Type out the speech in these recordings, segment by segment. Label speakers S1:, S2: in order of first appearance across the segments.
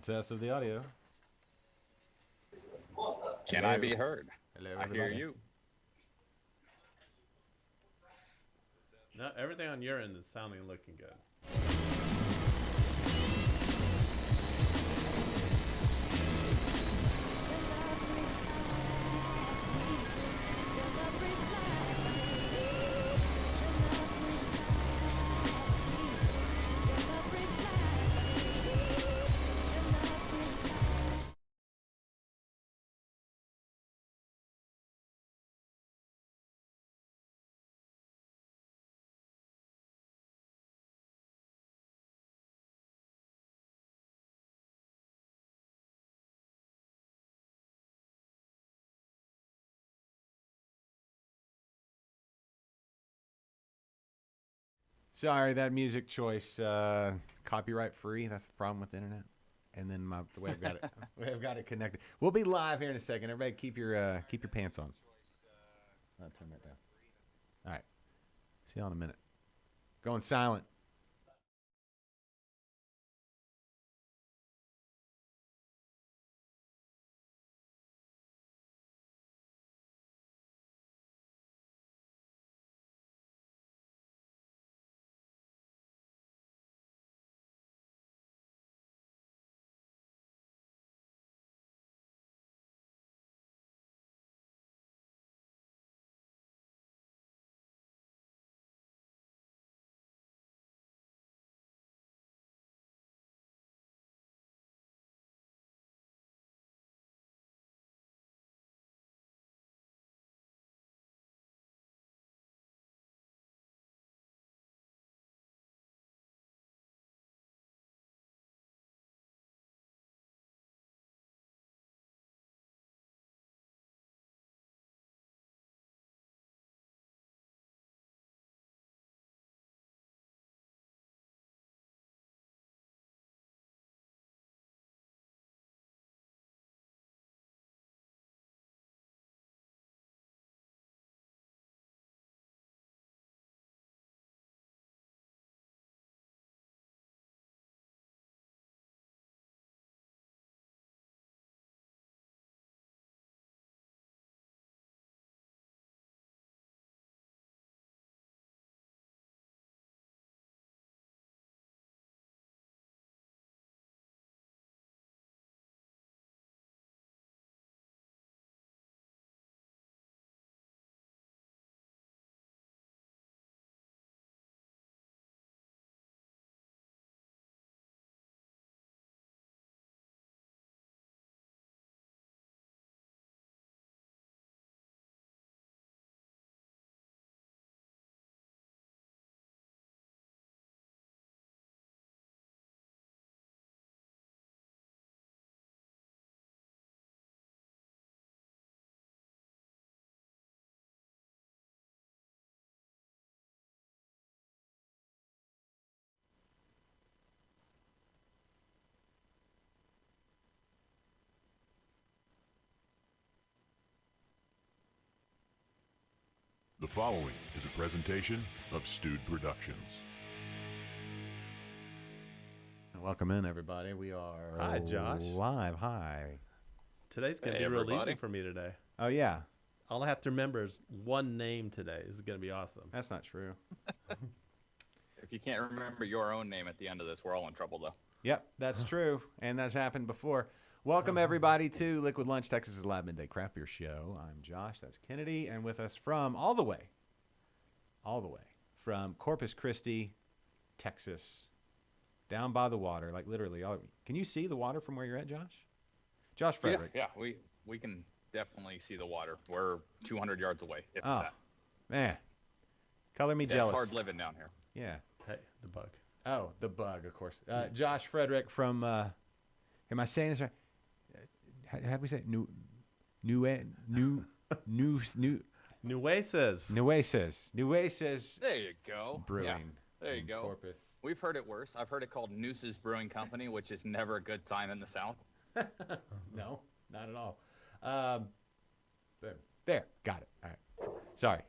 S1: test of the audio.
S2: Can I be heard?
S1: Hello,
S2: I
S1: everybody.
S2: hear you.
S3: No, everything on your end is sounding and looking good.
S1: Sorry, that music choice, copyright free. That's the problem with the internet. And then the way I've got it, I've got it connected. We'll be live here in a second. Everybody, keep your pants on. I'll turn that down. All right. See y'all in a minute. Going silent.
S4: The following is a presentation of Stewed Productions.
S1: Welcome in, everybody. We are
S3: Hi, Josh.
S1: live. Hi.
S3: Today's going to
S2: Hey,
S3: be real
S2: everybody.
S3: easy for me today.
S1: Oh, yeah.
S3: All I have to remember is one name today. This is going to be awesome.
S1: That's not true.
S2: If you can't remember your own name at the end of this, we're all in trouble, though.
S1: Yep, that's true, and that's happened before. Welcome, everybody, to Liquid Lunch, Texas's live midday craft beer show. I'm Josh, that's Kennedy, and with us from all the way from Corpus Christi, Texas, down by the water, like literally. Can you see the water from where you're at, Josh? Josh Fraedrick.
S2: Yeah, we can definitely see the water. We're 200 yards away. If
S1: Oh,
S2: that.
S1: man. Color me
S2: Yeah,
S1: jealous.
S2: it's hard living down here.
S1: Yeah.
S3: Hey, the bug.
S1: Oh, the bug, of course. Josh Fraedrick from, am I saying this right? How do we say it? Nueces
S2: There you go.
S1: Brewing.
S2: Yeah, there you
S1: in
S2: go.
S1: Corpus.
S2: We've heard it worse. I've heard it called Nueces Brewing Company, which is never a good sign in the South.
S1: No, not at all. There, got it. All right. Sorry.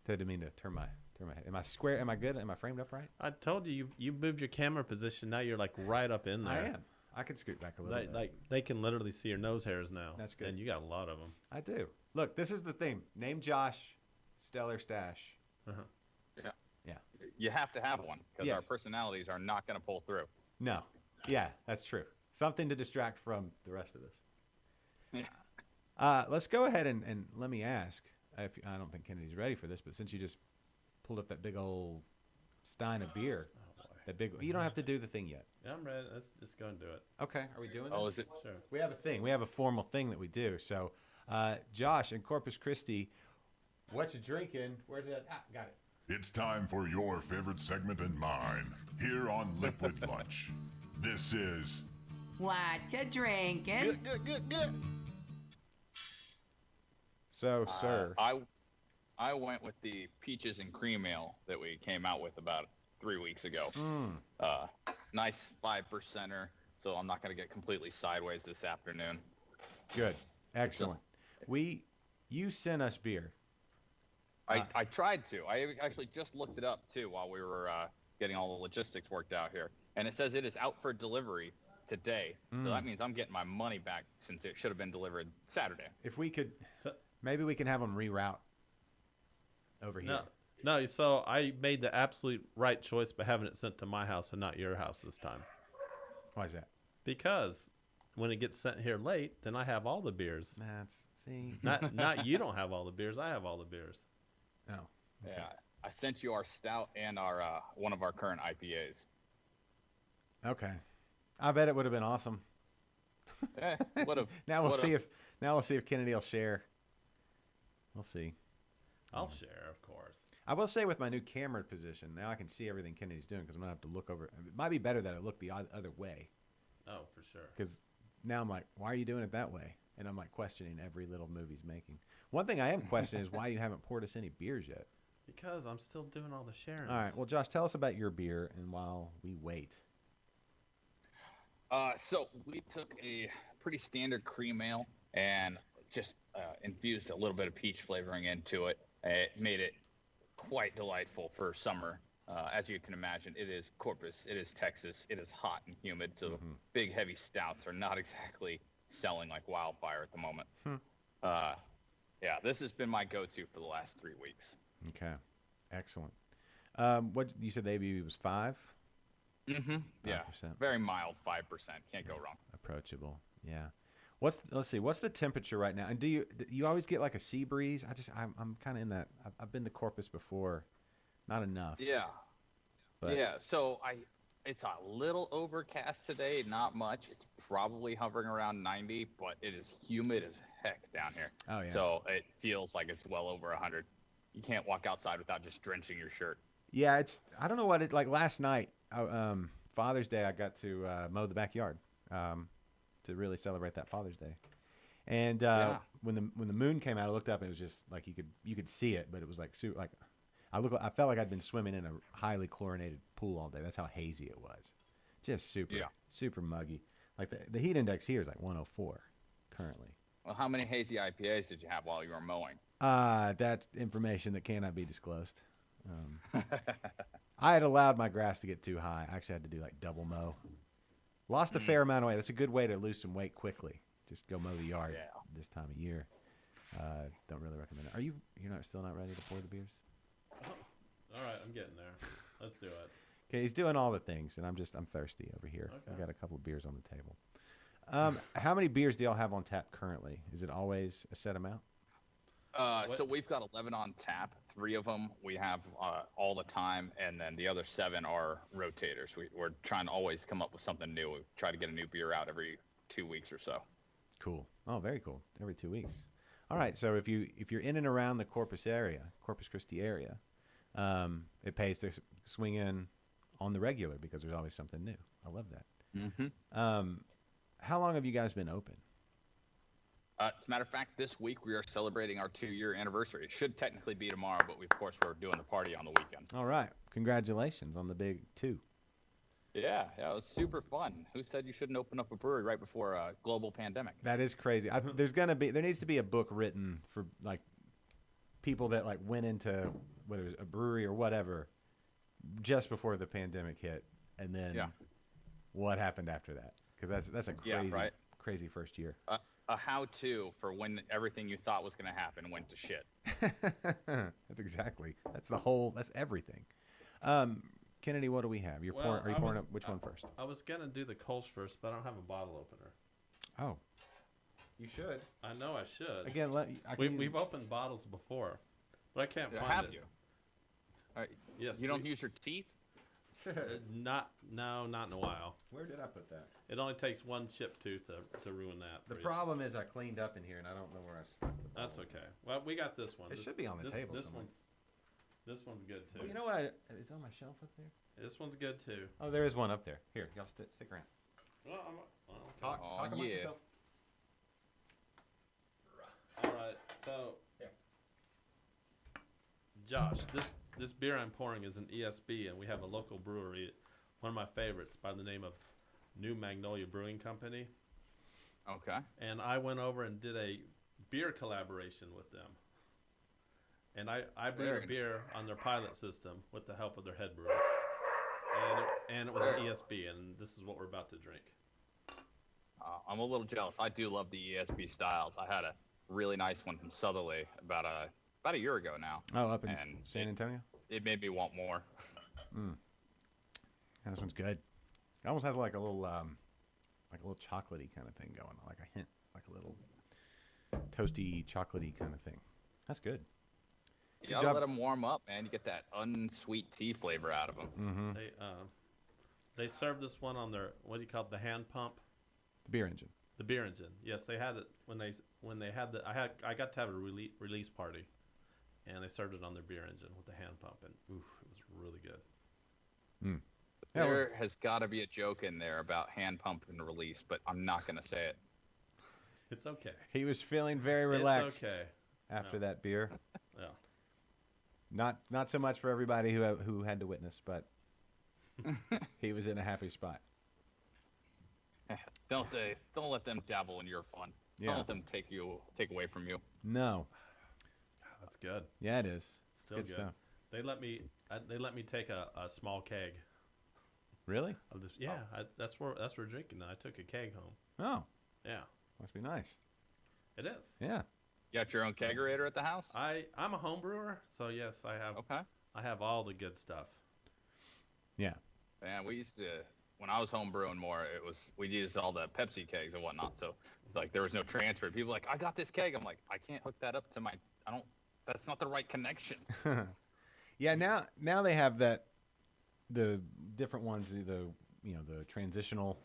S1: Didn't mean to turn my head. Am I square? Am I good? Am I framed up right?
S3: I told you, you moved your camera position. Now you're like right up in there.
S1: I could scoot back a little bit.
S3: Like they can literally see your nose hairs now.
S1: That's good.
S3: And you got a lot of them.
S1: I do. Look, this is the theme. Name Josh, Stellar Stash.
S3: Uh-huh.
S2: Yeah.
S1: Yeah.
S2: You have to have one because
S1: Yes.
S2: our personalities are not going to pull through.
S1: No. Yeah, that's true. Something to distract from the rest of this. Let's go ahead and let me ask. I don't think Kennedy's ready for this, but since you just pulled up that big old stein of beer, you don't have to do the thing yet.
S3: Yeah, I'm ready. Let's just go and do it.
S1: Okay, are we doing this?
S2: Oh, is it?
S3: Sure.
S1: We have a thing. We have a formal thing that we do. So, Josh in Corpus Christi, what you drinking? Where's it? Got it.
S4: It's time for your favorite segment and mine, here on Liquid Lunch. This is...
S5: What you drinking?
S1: So, sir.
S2: I went with the peaches and cream ale that we came out with about 3 weeks ago. Nice 5%er, so I'm not going to get completely sideways this afternoon.
S1: Good. Excellent. You sent us beer.
S2: I tried to. I actually just looked it up, too, while we were getting all the logistics worked out here. And it says it is out for delivery today. So that means I'm getting my money back since it should have been delivered Saturday.
S1: If we could, maybe we can have them reroute over here.
S3: No, so I made the absolute right choice by having it sent to my house and not your house this time.
S1: Why is that?
S3: Because when it gets sent here late, then I have all the beers.
S1: See.
S3: Not you don't have all the beers. I have all the beers.
S1: Oh. Okay.
S2: Yeah, I sent you our stout and our one of our current IPAs.
S1: Okay. I bet it would have been awesome. Now we'll see if Kennedy will share. We'll see.
S3: I'll share, of course.
S1: I will say with my new camera position, now I can see everything Kennedy's doing because I'm going to have to look over. It might be better that I look the other way.
S3: Oh, for sure.
S1: Because now I'm like, why are you doing it that way? And I'm like questioning every little move he's making. One thing I am questioning is why you haven't poured us any beers yet.
S3: Because I'm still doing all the sharing.
S1: All right. Well, Josh, tell us about your beer and while we wait.
S2: So we took a pretty standard cream ale and just infused a little bit of peach flavoring into it. It made it quite delightful for summer. As you can imagine, it is Corpus, it is Texas, it is hot and humid, so big, heavy stouts are not exactly selling like wildfire at the moment. Yeah, this has been my go-to for the last 3 weeks.
S1: Okay, excellent. What you said the ABV was 5?
S2: Yeah,
S1: 5%.
S2: very mild, 5%. Can't go wrong.
S1: Approachable. Yeah. Let's see. What's the temperature right now? And do you always get like a sea breeze? I'm kind of in that. I've been to Corpus before, not enough.
S2: Yeah.
S1: But,
S2: Yeah. So it's a little overcast today, not much. It's probably hovering around 90, but it is humid as heck down here.
S1: Oh yeah.
S2: So it feels like it's well over 100. You can't walk outside without just drenching your shirt.
S1: Yeah. I don't know what it like. Last night, Father's Day, I got to mow the backyard. To really celebrate that Father's Day, and when the moon came out, I looked up and it was just like you could see it, but it was like I felt like I'd been swimming in a highly chlorinated pool all day. That's how hazy it was, just super muggy. Like the heat index here is like 104 currently.
S2: Well, how many hazy IPAs did you have while you were mowing?
S1: That's information that cannot be disclosed. I had allowed my grass to get too high. I actually had to do like double mow. Lost a fair amount of weight. That's a good way to lose some weight quickly. Just go mow the yard this time of year. Don't really recommend it. You're still not ready to pour the beers?
S3: Oh, all right, I'm getting there. Let's do it.
S1: Okay, he's doing all the things, and I'm thirsty over here.
S3: Okay.
S1: We got a couple of beers on the table. How many beers do y'all have on tap currently? Is it always a set amount?
S2: So we've got 11 on tap. 3 of them we have all the time, and then the other 7 are rotators. We're trying to always come up with something new. We try to get a new beer out every 2 weeks or so.
S1: Cool. Oh, very cool. Every 2 weeks. All right. So if you're in and around the Corpus Christi area, it pays to swing in on the regular because there's always something new. I love that. How long have you guys been open?
S2: As a matter of fact, this week we are celebrating our 2-year anniversary. It should technically be tomorrow, but of course we're doing the party on the weekend.
S1: All right. Congratulations on the big 2.
S2: Yeah, it was super fun. Who said you shouldn't open up a brewery right before a global pandemic?
S1: That is crazy. There needs to be a book written for like people that like went into whether it's a brewery or whatever just before the pandemic hit, and then what happened after that. because that's a crazy,
S2: right.
S1: crazy first year.
S2: A how-to for when everything you thought was going to happen went to shit.
S1: That's everything. Kennedy, what do we have? Are you pouring up which one first?
S3: I was gonna do the Kolsch first, but I don't have a bottle opener.
S1: Oh, you should.
S3: I know I should.
S1: Again,
S3: we've opened bottles before, but I can't find
S2: Have
S3: it.
S2: you?
S3: Yes.
S2: You don't use your teeth?
S3: Not in a while.
S1: Where did I put that?
S3: It only takes one chip tooth to ruin that.
S1: The problem is I cleaned up in here and I don't know where I stuck the bottle.
S3: That's okay. Well, we got this one.
S1: It should be on the table somewhere.
S3: This one's good too.
S1: Well, you know what? It's on my shelf up there.
S3: This one's good too.
S1: Oh, there is one up there. Here, y'all stick around.
S3: Well,
S1: Talk amongst yourself.
S3: All right. So, Josh, this beer I'm pouring is an ESB, and we have a local brewery, one of my favorites, by the name of New Magnolia Brewing Company.
S2: Okay.
S3: And I went over and did a beer collaboration with them. And I brewed a beer on their pilot system with the help of their head brewer. And it was an ESB, and this is what we're about to drink.
S2: I'm a little jealous. I do love the ESB styles. I had a really nice one from Southerly about a year ago now.
S1: Oh, up in San Antonio?
S2: It made me want more.
S1: Yeah, this one's good. It almost has like a little chocolatey kind of thing going on, like a hint, like a little toasty, chocolatey kind of thing. That's good.
S2: You gotta let them warm up, man. You get that unsweet tea flavor out of them.
S1: Mm-hmm.
S3: They served this one on their, what do you call it, the hand pump?
S1: The beer engine.
S3: The beer engine. Yes, they had it when they had the I got to have a release party, and they served it on their beer engine with the hand pump, and oof, it was really good.
S2: There has got to be a joke in there about hand pump and release, but I'm not gonna say it.
S3: It's okay.
S1: He was feeling very relaxed.
S3: It's okay.
S1: After that beer.
S3: Yeah.
S1: Not so much for everybody who had to witness, but he was in a happy spot.
S2: Don't let them dabble in your fun.
S1: Yeah.
S2: Don't let them take away from you.
S1: No.
S3: That's good.
S1: Yeah, it is.
S3: Still
S1: good
S3: good
S1: stuff.
S3: They let me take a small keg.
S1: Really?
S3: Of this, yeah, that's where we're drinking. I took a keg home.
S1: Oh.
S3: Yeah.
S1: Must be nice.
S3: It is.
S1: Yeah.
S2: You got your own kegerator at the house?
S3: I'm a home brewer, so yes, I have.
S2: Okay.
S3: I have all the good stuff.
S1: Yeah.
S2: Man, we used to, when I was home brewing more, we used all the Pepsi kegs and whatnot. So like there was no transfer. People were like, I got this keg. I'm like, I can't hook that up to that's not the right connection.
S1: Yeah. Now they have the different ones, the transitional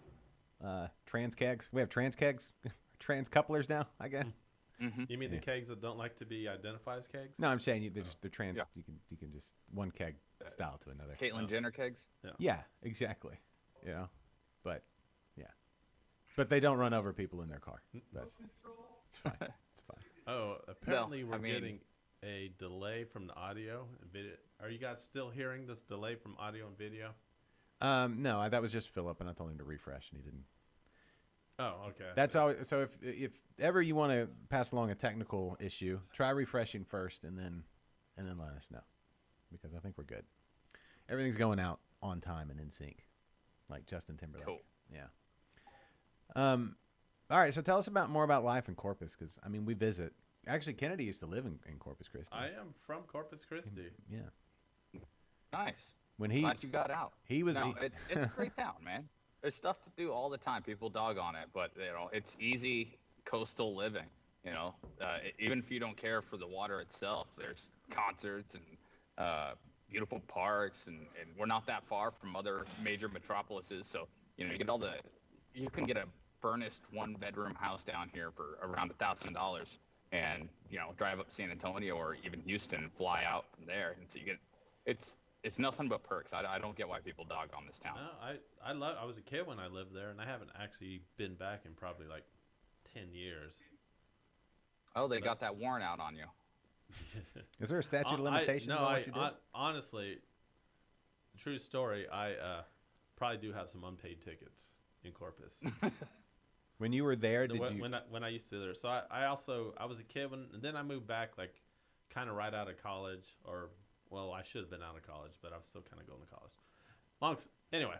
S1: trans kegs. We have trans kegs, trans couplers now, I guess.
S2: Mm-hmm.
S3: You mean the kegs that don't like to be identified as kegs?
S1: No, I'm saying they're trans. Yeah. You can just one keg style to another.
S2: Caitlyn Jenner kegs.
S1: Yeah, exactly. But they don't run over people in their car. It's fine. It's fine.
S3: Oh, apparently we're getting a delay from the audio and video. Are you guys still hearing this delay from audio and video?
S1: No, that was just Philip, and I told him to refresh, and he didn't.
S3: Oh, okay.
S1: That's always so. If ever you want to pass along a technical issue, try refreshing first, and then let us know, because I think we're good. Everything's going out on time and in sync, like Justin Timberlake.
S2: Cool.
S1: Yeah. All right. So tell us more about life in Corpus, because we visit. Actually, Kennedy used to live in Corpus Christi.
S3: I am from Corpus Christi.
S1: Yeah.
S2: Nice.
S1: Glad
S2: you got out.
S1: He was.
S2: It's a great town, man. There's stuff to do all the time. People dog on it, but it's easy coastal living. Even if you don't care for the water itself, there's concerts and beautiful parks, and we're not that far from other major metropolises. So you get you can get a furnished 1-bedroom house down here for around $1,000, and drive up to San Antonio or even Houston and fly out from there, and so you get it's nothing but perks. I don't get why people dog on this town.
S3: No, I was a kid when I lived there, and I haven't actually been back in probably like 10 years.
S2: Oh, they got that warrant out on you.
S1: Is there a statute of limitations on what you did?
S3: Honestly, true story, I probably do have some unpaid tickets in Corpus.
S1: When you were there, did you?
S3: When I used to there. So I was a kid and then I moved back like kind of right out of college, or well, I should have been out of college, but I was still kind of going to college. Anyway,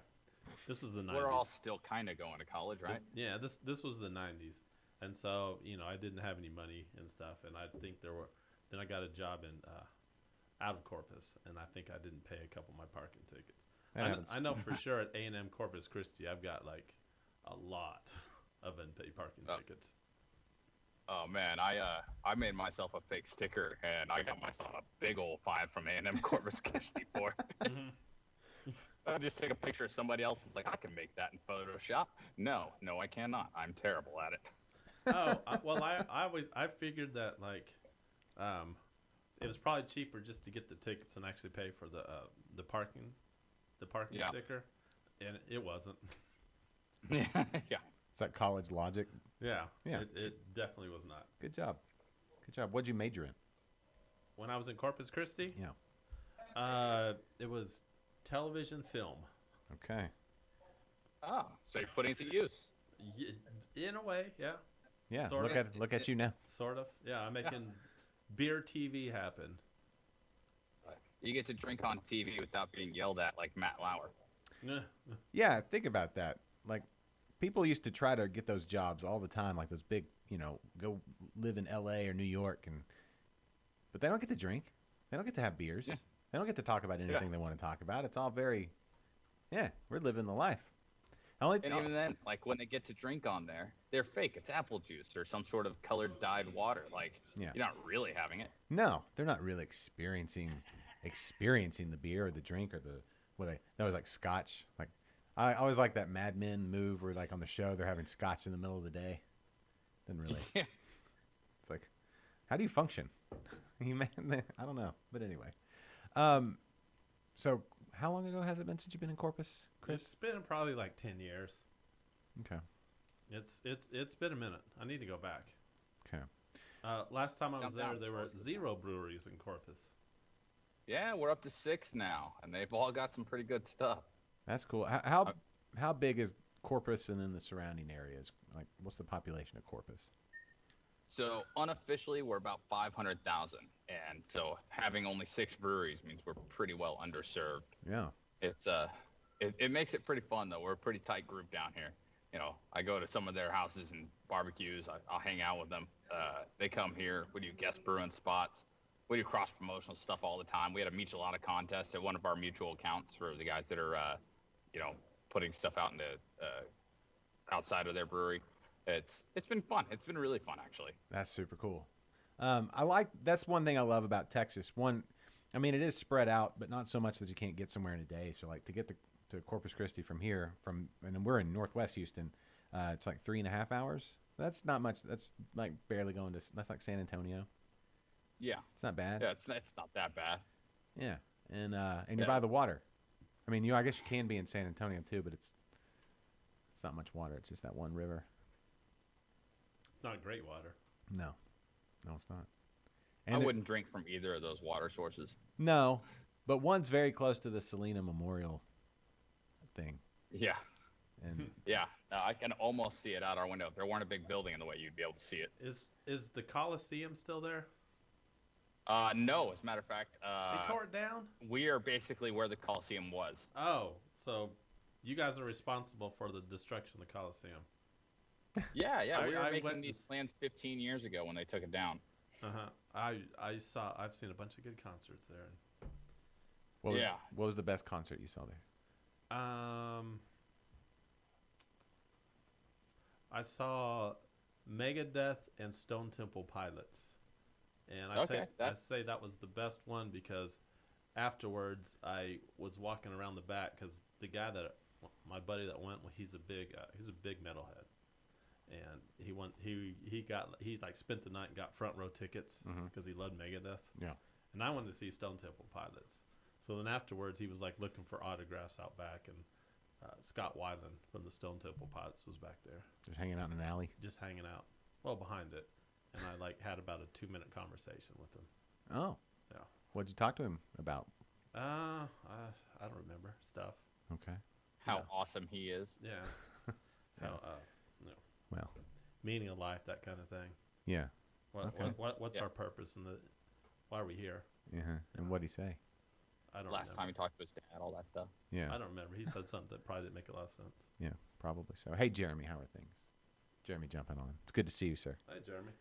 S3: This was the 90s.
S2: We're all still kind of going to college, right?
S3: This was the 90s. And so, I didn't have any money and stuff. And I think then I got a job in out of Corpus. And I think I didn't pay a couple of my parking tickets. I know for sure at A&M Corpus Christi, I've got like a lot of unpaid parking tickets.
S2: Oh man, I made myself a fake sticker and I got myself a big old fine from A&M Corpus Christi for. I just take a picture of somebody else. It's like, I can make that in Photoshop. No, I cannot. I'm terrible at it.
S3: I figured that like, it was probably cheaper just to get the tickets and actually pay for the parking sticker, and it wasn't.
S2: Yeah.
S1: Is that college logic?
S3: Yeah.
S1: Yeah.
S3: It definitely was not.
S1: Good job. What'd you major in?
S3: When I was in Corpus Christi?
S1: Yeah.
S3: It was television film.
S1: Okay.
S2: Oh, so you're putting it to use.
S3: In a way, yeah.
S1: Yeah.
S3: Sort
S1: Look at you now.
S3: Sort of. Yeah, I'm making beer TV happen.
S2: You get to drink on TV without being yelled at like Matt Lauer.
S1: Yeah, think about that. Like, people used to try to get those jobs all the time, like those big, go live in L.A. or New York, but they don't get to drink. They don't get to have beers.
S2: Yeah.
S1: They don't get to talk about anything they want to talk about. It's all very, we're living the life.
S2: And even then, like when they get to drink on there, they're fake. It's apple juice or some sort of colored dyed water. Like, you're not really having it.
S1: No, they're not really experiencing the beer or the drink or that was like scotch. Like, I always like that Mad Men move where, like, on the show they're having scotch in the middle of the day. Doesn't really.
S2: Yeah.
S1: It's like, how do you function? I don't know, but anyway. So how long ago has it been since you've been in Corpus, Chris?
S3: It's been probably like 10 years.
S1: Okay.
S3: It's been a minute. I need to go back.
S1: Okay.
S3: Last time I was there were 0 breweries in Corpus.
S2: Yeah, we're up to 6 now, and they've all got some pretty good stuff.
S1: That's cool. How big is Corpus and then the surrounding areas? Like, what's the population of Corpus?
S2: So unofficially, we're about 500,000, and so having only 6 breweries means we're pretty well underserved.
S1: Yeah.
S2: It's it makes it pretty fun though. We're a pretty tight group down here. I go to some of their houses and barbecues. I'll hang out with them. They come here. We do guest brewing spots. We do cross promotional stuff all the time. We had a michelada contest at one of our mutual accounts for the guys that are putting stuff out into outside of their brewery. It's been fun. It's been really fun, actually.
S1: That's super cool. That's one thing I love about Texas. It is spread out, but not so much that you can't get somewhere in a day. So, like, to get to Corpus Christi from here, and we're in Northwest Houston, it's like 3.5 hours. That's not much. That's like barely going to. That's like San Antonio.
S2: Yeah,
S1: it's not bad.
S2: Yeah, it's not that bad.
S1: Yeah, and you're by the water. I guess you can be in San Antonio too, but it's not much water. It's just that one river.
S3: It's not great water.
S1: No, it's not.
S2: And I wouldn't drink from either of those water sources.
S1: No, but one's very close to the Selena Memorial thing.
S2: Yeah.
S1: And
S2: yeah, I can almost see it out our window. If there weren't a big building in the way, you'd be able to see it.
S3: Is the Coliseum still there?
S2: No, as a matter of fact,
S3: they tore it down.
S2: We are basically where the Coliseum was.
S3: Oh, so you guys are responsible for the destruction of the Coliseum.
S2: Yeah, we were making these plans 15 years ago when they took it down.
S3: I've seen a bunch of good concerts there.
S1: What was the best concert you saw there?
S3: I saw Megadeth and Stone Temple Pilots. And I say that was the best one because afterwards I was walking around the back because the guy my buddy that went, he's a big metalhead, and he spent the night and got front row tickets because he loved Megadeth.
S1: Yeah,
S3: and I wanted to see Stone Temple Pilots. So then afterwards he was like looking for autographs out back, and Scott Weiland from the Stone Temple Pilots was back there,
S1: just hanging out in an alley.
S3: Just hanging out, well behind it. And I had about a 2-minute conversation with him.
S1: Oh.
S3: Yeah.
S1: What'd you talk to him about?
S3: I don't remember stuff.
S1: Okay.
S2: How awesome he is.
S3: Yeah.
S1: Well,
S3: meaning of life, that kind of thing.
S1: Yeah.
S3: What's our purpose why are we here?
S1: And what'd he say?
S3: I don't
S2: last
S3: remember.
S2: time he talked to his dad, all that stuff.
S1: Yeah.
S3: I don't remember. He said something that probably didn't make a lot of sense.
S1: Yeah, probably so. Hey, Jeremy, how are things? Jeremy jumping on. It's good to see you, sir.
S3: Hey, Jeremy.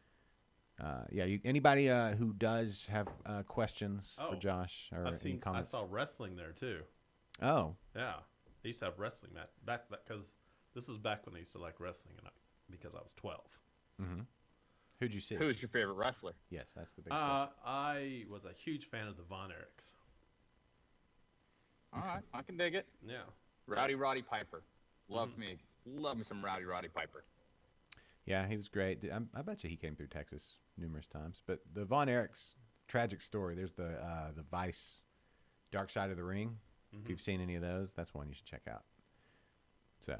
S1: Anybody who does have questions for Josh or any
S3: I
S1: comments?
S3: saw wrestling there too.
S1: Oh,
S3: Yeah, they used to have wrestling match back because this was back when I used to like wrestling, and because I was 12.
S1: mm-hmm. Who'd you see?
S2: Who's your favorite wrestler?
S1: Yes, that's the big question.
S3: I was a huge fan of the Von Erichs.
S2: All right, I can dig it.
S3: Yeah.
S2: Roddy Piper. Love me some Roddy Piper.
S1: Yeah, he was great. I bet you he came through Texas numerous times. But the Von Erichs, tragic story. There's the Vice Dark Side of the Ring. If you've seen any of those, that's one you should check out. So,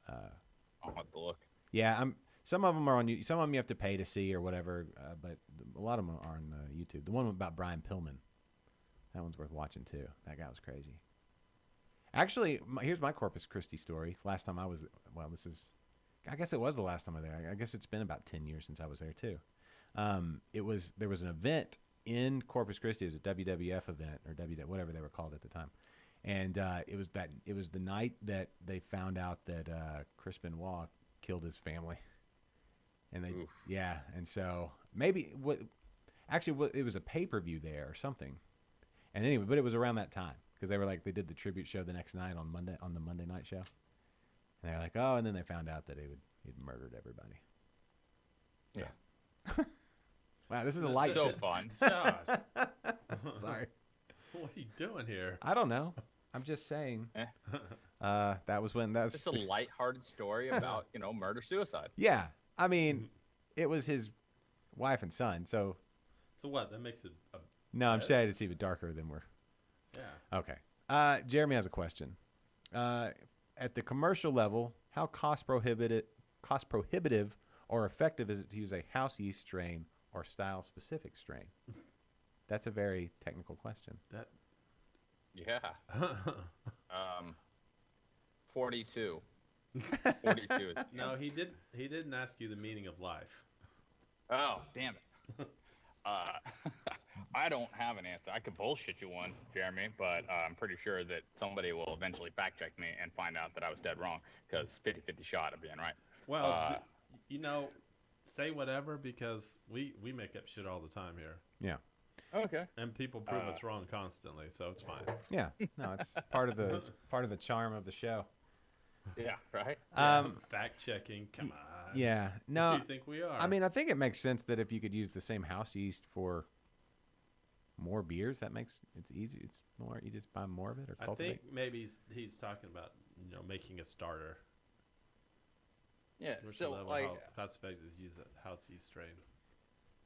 S2: I'll have to look.
S1: yeah, some of them are on. Some of them you have to pay to see or whatever. But a lot of them are on YouTube. The one about Brian Pillman, that one's worth watching too. That guy was crazy. Actually, here's my Corpus Christi story. Last time I was, I guess it was the last time I was there. I guess it's been about 10 years since I was there too. There was an event in Corpus Christi. It was a WWF event or whatever they were called at the time, and it was the night that they found out that Chris Benoit killed his family, and and so maybe it was a pay-per-view there or something, and anyway, but it was around that time because they did the tribute show the next night on the Monday night show. And they're like, oh, and then they found out that he'd murdered everybody.
S2: Yeah.
S1: Wow, this is a light
S2: So
S1: show.
S2: fun.
S3: Josh,
S1: Sorry.
S3: what are you doing here?
S1: I don't know. I'm just saying. That was
S2: Just a lighthearted story about, murder-suicide.
S1: Yeah. I mean, it was his wife and son. So
S3: what? That makes it.
S1: no, I'm saying it's even darker than we're.
S3: Yeah.
S1: Okay. Jeremy has a question. At the commercial level, how cost prohibitive or effective is it to use a house yeast strain or style specific strain? That's a very technical question.
S2: Yeah. 42. 42 is
S3: No, he didn't ask you the meaning of life.
S2: Oh, damn it. I don't have an answer. I could bullshit you one, Jeremy, but I'm pretty sure that somebody will eventually fact check me and find out that I was dead wrong because 50-50 shot of being right.
S3: Well, say whatever because we make up shit all the time here.
S1: Yeah.
S2: Okay.
S3: And people prove us wrong constantly, so it's fine.
S1: Yeah. No, it's part of the charm of the show.
S2: Yeah, right?
S3: Fact checking, come on.
S1: Yeah. No.
S3: Who do you think we are?
S1: I mean, I think it makes sense that if you could use the same house yeast for more beers, it's easy. It's more, you just buy more of it or cultivate.
S3: I think maybe he's talking about making a starter.
S2: Yeah.
S3: Commercial
S2: So
S3: level,
S2: like
S3: how cost effective is use a house yeast strain.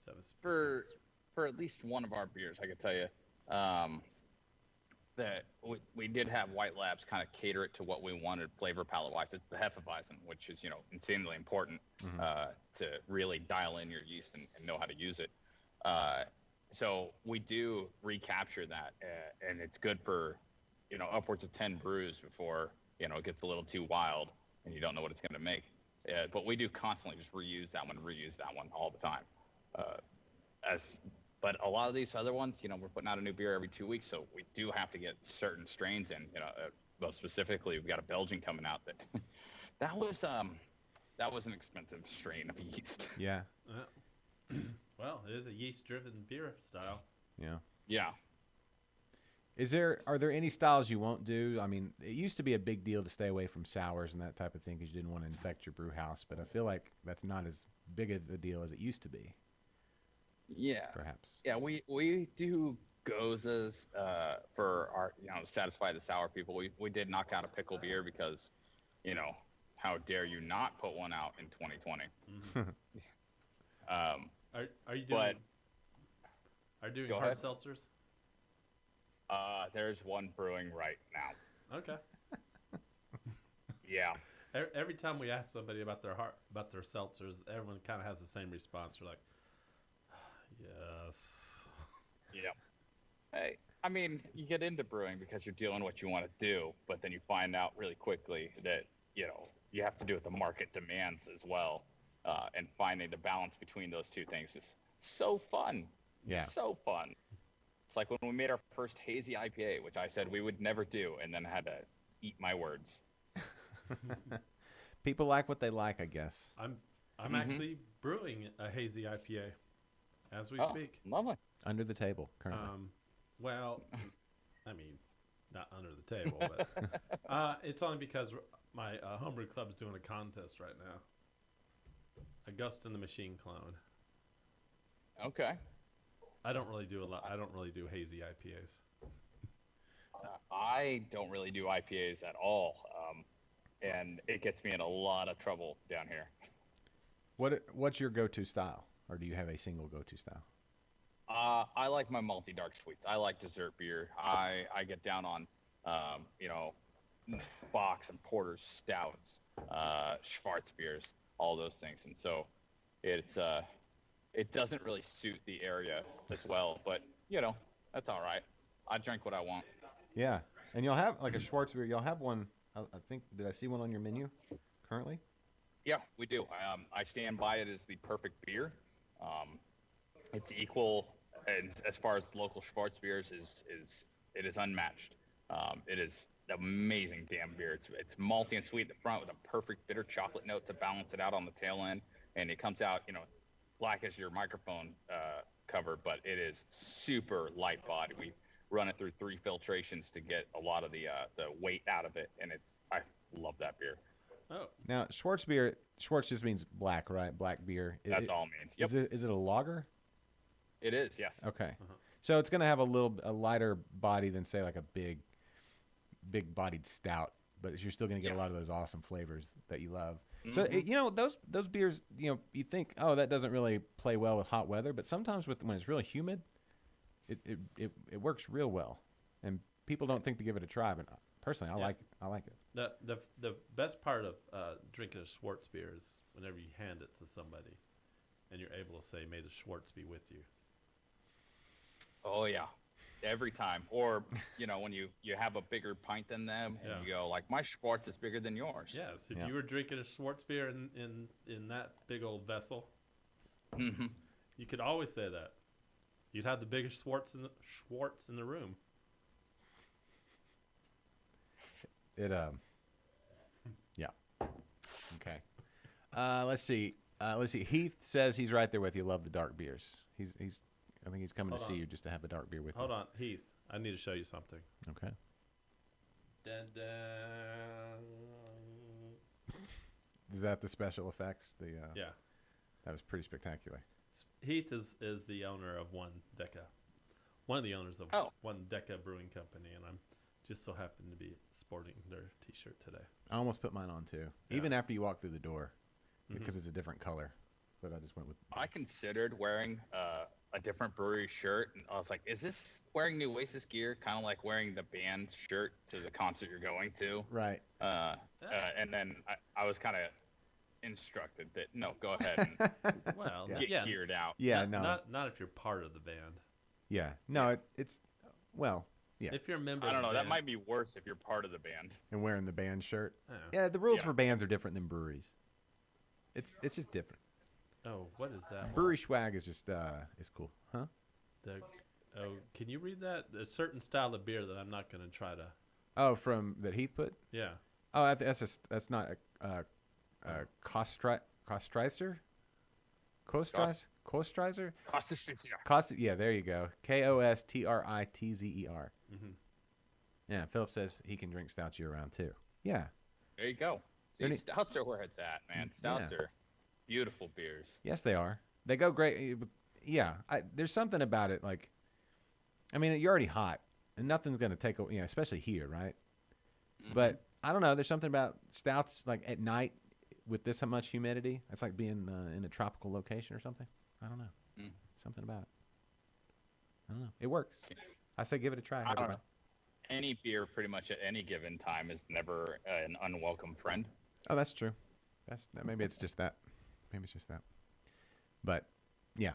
S3: So it's
S2: for at least one of our beers, I could tell you that we did have White Labs kind of cater it to what we wanted flavor palette wise. It's the Hefeweizen, which is insanely important to really dial in your yeast and know how to use it. So we do recapture that, and it's good for upwards of 10 brews before it gets a little too wild and you don't know what it's going to make. But we do constantly just reuse that one all the time. But a lot of these other ones, we're putting out a new beer every 2 weeks, so we do have to get certain strains in. Well, specifically, we've got a Belgian coming out that was an expensive strain of yeast.
S1: Yeah.
S3: Well, it is a yeast-driven beer style.
S1: Yeah.
S2: Yeah.
S1: Are there any styles you won't do? I mean, it used to be a big deal to stay away from sours and that type of thing because you didn't want to infect your brew house, but I feel like that's not as big of a deal as it used to be.
S2: Yeah.
S1: Perhaps.
S2: Yeah, we do gozas for our satisfy the sour people. We did knock out a pickle beer because how dare you not put one out in 2020.
S3: Are you doing hard seltzers?
S2: There's one brewing right now.
S3: Okay.
S2: Yeah.
S3: Every time we ask somebody about their seltzers, everyone kind of has the same response. They're like, yes.
S2: Yeah. Hey, I mean, you get into brewing because you're doing what you want to do, but then you find out really quickly that you have to do what the market demands as well, and finding the balance between those two things is so fun.
S1: Yeah.
S2: So fun. It's like when we made our first hazy IPA, which I said we would never do, and then had to eat my words.
S1: People like what they like, I guess.
S3: I'm actually brewing a hazy IPA as we speak.
S2: Lovely.
S1: Under the table currently.
S3: Well, I mean, not under the table, but it's only because my homebrew club's doing a contest right now. A Ghost in the Machine clone.
S2: Okay.
S3: I don't really do hazy IPAs.
S2: I don't really do IPAs at all, and it gets me in a lot of trouble down here.
S1: What's your go-to style, or do you have a single go-to style?
S2: I like my malty dark sweets. I like dessert beer. I get down on, Bocks and porters, stouts, Schwarz beers, all those things. And so it doesn't really suit the area as well, but that's all right. I drink what I want.
S1: Yeah, and you'll have like a Schwarz beer. You'll have one. I think, did I see one on your menu currently?
S2: Yeah, we do. I stand by it as the perfect beer. It's equal as far as local Schwarz beers it is unmatched. It is amazing damn beer. It's malty and sweet at the front with a perfect bitter chocolate note to balance it out on the tail end, and it comes out black as your microphone cover, but it is super light body. We run it through 3 filtrations to get a lot of the weight out of it, and I love that beer.
S3: Oh,
S1: now Schwarz beer. Schwarz just means black, right? Black beer.
S2: That's all it means. Yep.
S1: Is it a lager?
S2: It is, yes.
S1: Okay. So it's going to have a lighter body than, say, like a big bodied stout, but you're still going to get a lot of those awesome flavors that you love. So those beers, you think, oh, that doesn't really play well with hot weather, but sometimes when it's really humid, it works real well, and people don't think to give it a try. But personally, I like it.
S3: The best part of drinking a Schwarz beer is whenever you hand it to somebody, and you're able to say, "May the Schwarz be with you."
S2: Oh yeah, every time. Or when you have a bigger pint than them, and you go like, "My Schwarz is bigger than yours."
S3: Yes, if you were drinking a Schwarz beer in that big old vessel, you could always say that. You'd have the biggest Schwarz in the room.
S1: Yeah. Okay. Let's see. Heath says he's right there with you. Love the dark beers. I think he's coming to see you just to have a dark beer with you.
S3: Hold on, Heath. I need to show you something.
S1: Okay.
S3: Dun, dun.
S1: Is that the special effects?
S3: Yeah.
S1: That was pretty spectacular.
S3: Heath is the owner of One of the owners of One Deca Brewing Company, and I'm just so happen to be sporting their T-shirt today.
S1: I almost put mine on too, even after you walk through the door, because it's a different color. But I just went with.
S2: I considered wearing a different brewery shirt, and I was like, "Is this wearing Nueces gear? Kind of like wearing the band shirt to the concert you're going to?"
S1: Right.
S2: And then I was kind of instructed that no, go ahead and get geared out.
S1: Yeah,
S3: not if you're part of the band.
S1: Yeah, no, it's well, yeah.
S3: If you're a member,
S2: I don't know.
S3: of the
S2: That
S3: band,
S2: might be worse if you're part of the band
S1: and wearing the band shirt.
S3: Oh.
S1: Yeah, the rules for bands are different than breweries. It's just different.
S3: Oh, what is that?
S1: Brewery Swag is just is cool, huh?
S3: Can you read that? A certain style of beer that I'm not going to try to.
S1: Oh, from that Heath put.
S3: Yeah.
S1: Oh, that's not a Kostreizer. Kostreizer. Yeah, there you go. Kostritzer. Yeah, Philip says he can drink stouts year round too. Yeah.
S2: There you go. See, stouts are where it's at, man. Stouts are beautiful beers.
S1: Yes, they are. They go great. Yeah, there's something about it. Like, I mean, you're already hot, and nothing's gonna take away. Especially here, right? But I don't know. There's something about stouts, like at night with this much humidity. It's like being in a tropical location or something. I don't know. Something about it. I don't know. It works. I say give it a try.
S2: I don't know. Any beer, pretty much at any given time, is never an unwelcome friend.
S1: Oh, that's true. Maybe it's just that. But yeah,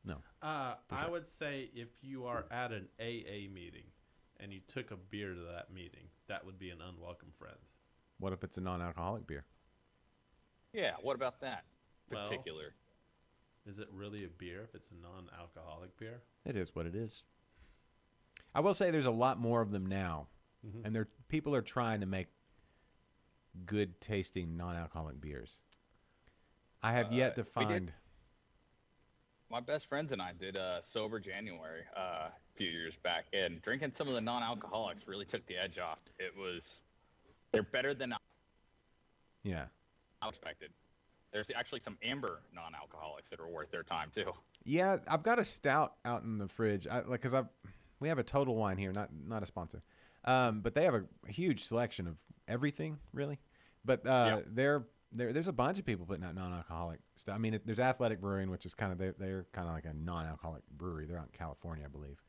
S1: no.
S3: I would say if you are at an AA meeting and you took a beer to that meeting, that would be an unwelcome friend.
S1: What if it's a non-alcoholic beer?
S2: Yeah, what about that particular?
S3: Is it really a beer if it's a non-alcoholic beer?
S1: It is what it is. I will say there's a lot more of them now, and people are trying to make good tasting non-alcoholic beers. I have yet to find.
S2: My best friends and I did a sober January a few years back, and drinking some of the non-alcoholics really took the edge off. They're better than I expected. There's actually some amber non-alcoholics that are worth their time too.
S1: Yeah, I've got a stout out in the fridge. We have a Total Wine here, not a sponsor, but they have a huge selection of everything really. But there's a bunch of people putting out non-alcoholic stuff. I mean, there's Athletic Brewing, which is kind of they're kind of like a non-alcoholic brewery. They're out in California, I believe,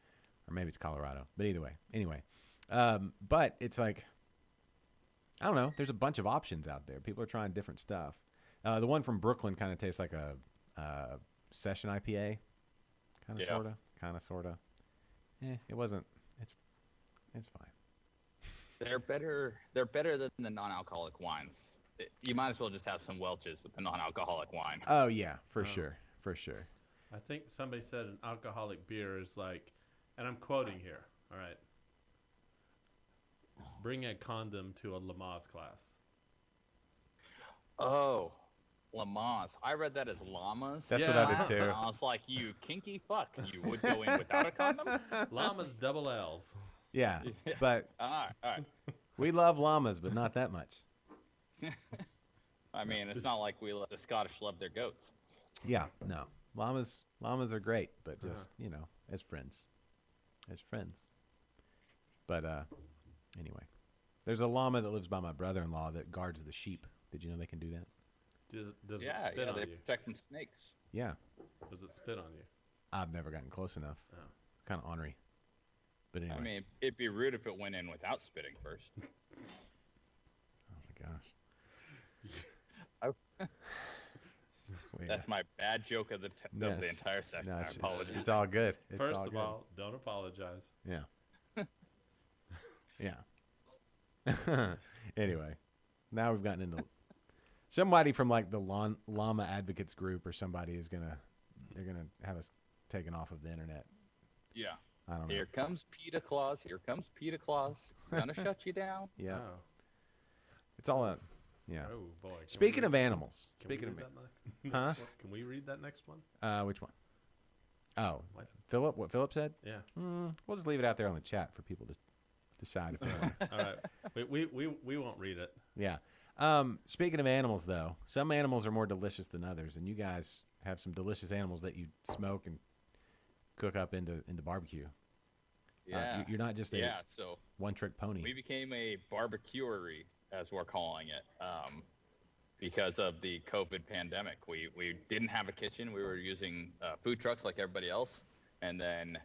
S1: or maybe it's Colorado. But either way, anyway, but it's like I don't know. There's a bunch of options out there. People are trying different stuff. The one from Brooklyn kind of tastes like a session IPA, kind of sorta. It wasn't. It's fine.
S2: They're better than the non-alcoholic wines. You might as well just have some Welch's with the non-alcoholic wine.
S1: Oh yeah, for sure.
S3: I think somebody said an alcoholic beer is like, and I'm quoting here. All right. Bring a condom to a Llamas class.
S2: Oh, Llamas. I read that as llamas.
S1: That's what I did too.
S2: And I was like, you kinky fuck. You would go in without a condom?
S3: Llamas, double L's.
S1: Yeah, but
S2: All right.
S1: we love llamas, but not that much.
S2: I mean, it's not like we let the Scottish love their goats.
S1: Yeah, no. Llamas are great, but just, as friends. But anyway, there's a llama that lives by my brother-in-law that guards the sheep. Did you know they can do that?
S3: Does it spit on
S2: they
S3: you?
S2: protect from snakes.
S1: Yeah.
S3: Does it spit on you?
S1: I've never gotten close enough.
S3: Oh.
S1: Kind of ornery. But anyway.
S2: I mean, it'd be rude if it went in without spitting first.
S1: Oh my gosh.
S2: That's my bad joke of the entire session.
S1: No,
S2: I apologize.
S1: it's all good.
S3: First of all, don't apologize.
S1: Yeah. Yeah. Anyway, now we've gotten into somebody from like the llama advocates group or somebody they're gonna have us taken off of the internet.
S2: Yeah.
S1: I don't know.
S2: Here comes Peter Claus. Gonna shut you down.
S1: Yeah.
S3: Oh.
S1: It's all a yeah.
S3: Oh boy.
S1: Speaking of animals.
S3: Can we read that next one?
S1: Which one? Oh,
S3: What?
S1: Philip. What Philip said?
S3: Yeah.
S1: We'll just leave it out there on the chat for people to decide if they want.
S3: All right. We won't read it.
S1: Yeah. Speaking of animals, though, some animals are more delicious than others, and you guys have some delicious animals that you smoke and cook up into barbecue.
S2: Yeah.
S1: You're not just a
S2: so
S1: one-trick pony.
S2: we became a barbecuery, as we're calling it, because of the COVID pandemic. We didn't have a kitchen. We were using food trucks like everybody else, and then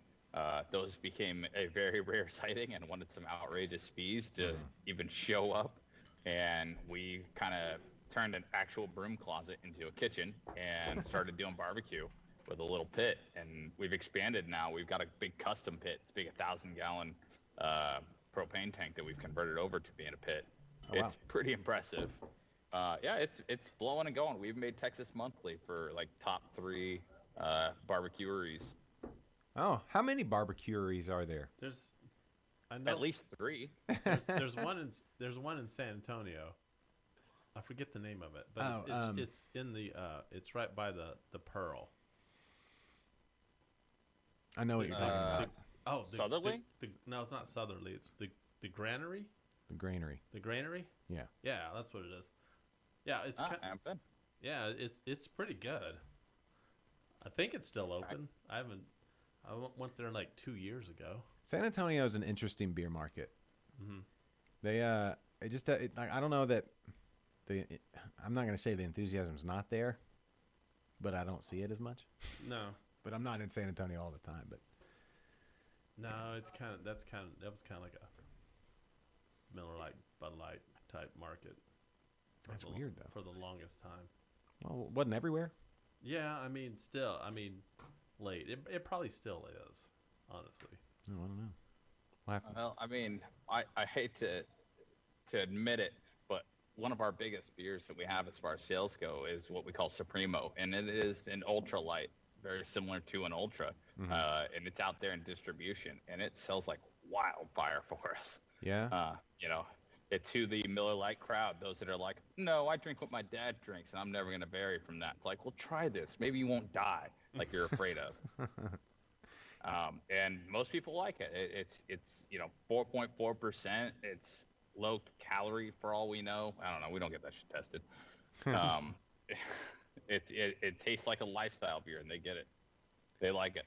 S2: those became a very rare sighting and wanted some outrageous fees to even show up. And we kind of turned an actual broom closet into a kitchen and started doing barbecue with a little pit. And we've expanded now. We've got a big custom pit. It's a big 1,000-gallon propane tank that we've converted over to being a pit.
S1: Oh, wow.
S2: It's pretty impressive. It's blowing and going. We've made Texas Monthly for like top 3 barbecueries.
S1: Oh, how many barbecueries are there?
S3: I know
S2: At least 3.
S3: there's one in San Antonio. I forget the name of it, but it's in the it's right by the Pearl.
S1: I know what you're talking about.
S2: Southerly?
S3: No, it's not Southerly. It's the Granary.
S1: The granary.
S3: The Granary?
S1: Yeah.
S3: Yeah, that's what it is. Yeah, it's pretty good. I think it's still open. I went there like 2 years ago.
S1: San Antonio is an interesting beer market.
S3: Mm-hmm.
S1: They I don't know that I'm not going to say the enthusiasm's not there, but I don't see it as much.
S3: No.
S1: But I'm not in San Antonio all the time. But
S3: no, that was kind of like a Miller Lite, Bud Light type market.
S1: That's weird though.
S3: For the longest time.
S1: Well, it wasn't everywhere.
S3: Yeah, late. It probably still is, honestly.
S1: No, I don't know.
S2: Well, I mean, I hate to admit it, but one of our biggest beers that we have as far as sales go is what we call Supremo, and it is an ultra light, very similar to an ultra, and it's out there in distribution, and it sells like wildfire for us.
S1: Yeah.
S2: You know, to the Miller Lite crowd, those that are like, no, I drink what my dad drinks, and I'm never going to vary from that. It's like, well, try this. Maybe you won't die like you're afraid of. And most people like it. It's 4.4%. It's low calorie for all we know. I don't know. We don't get that shit tested. It tastes like a lifestyle beer, and they get it. They like it.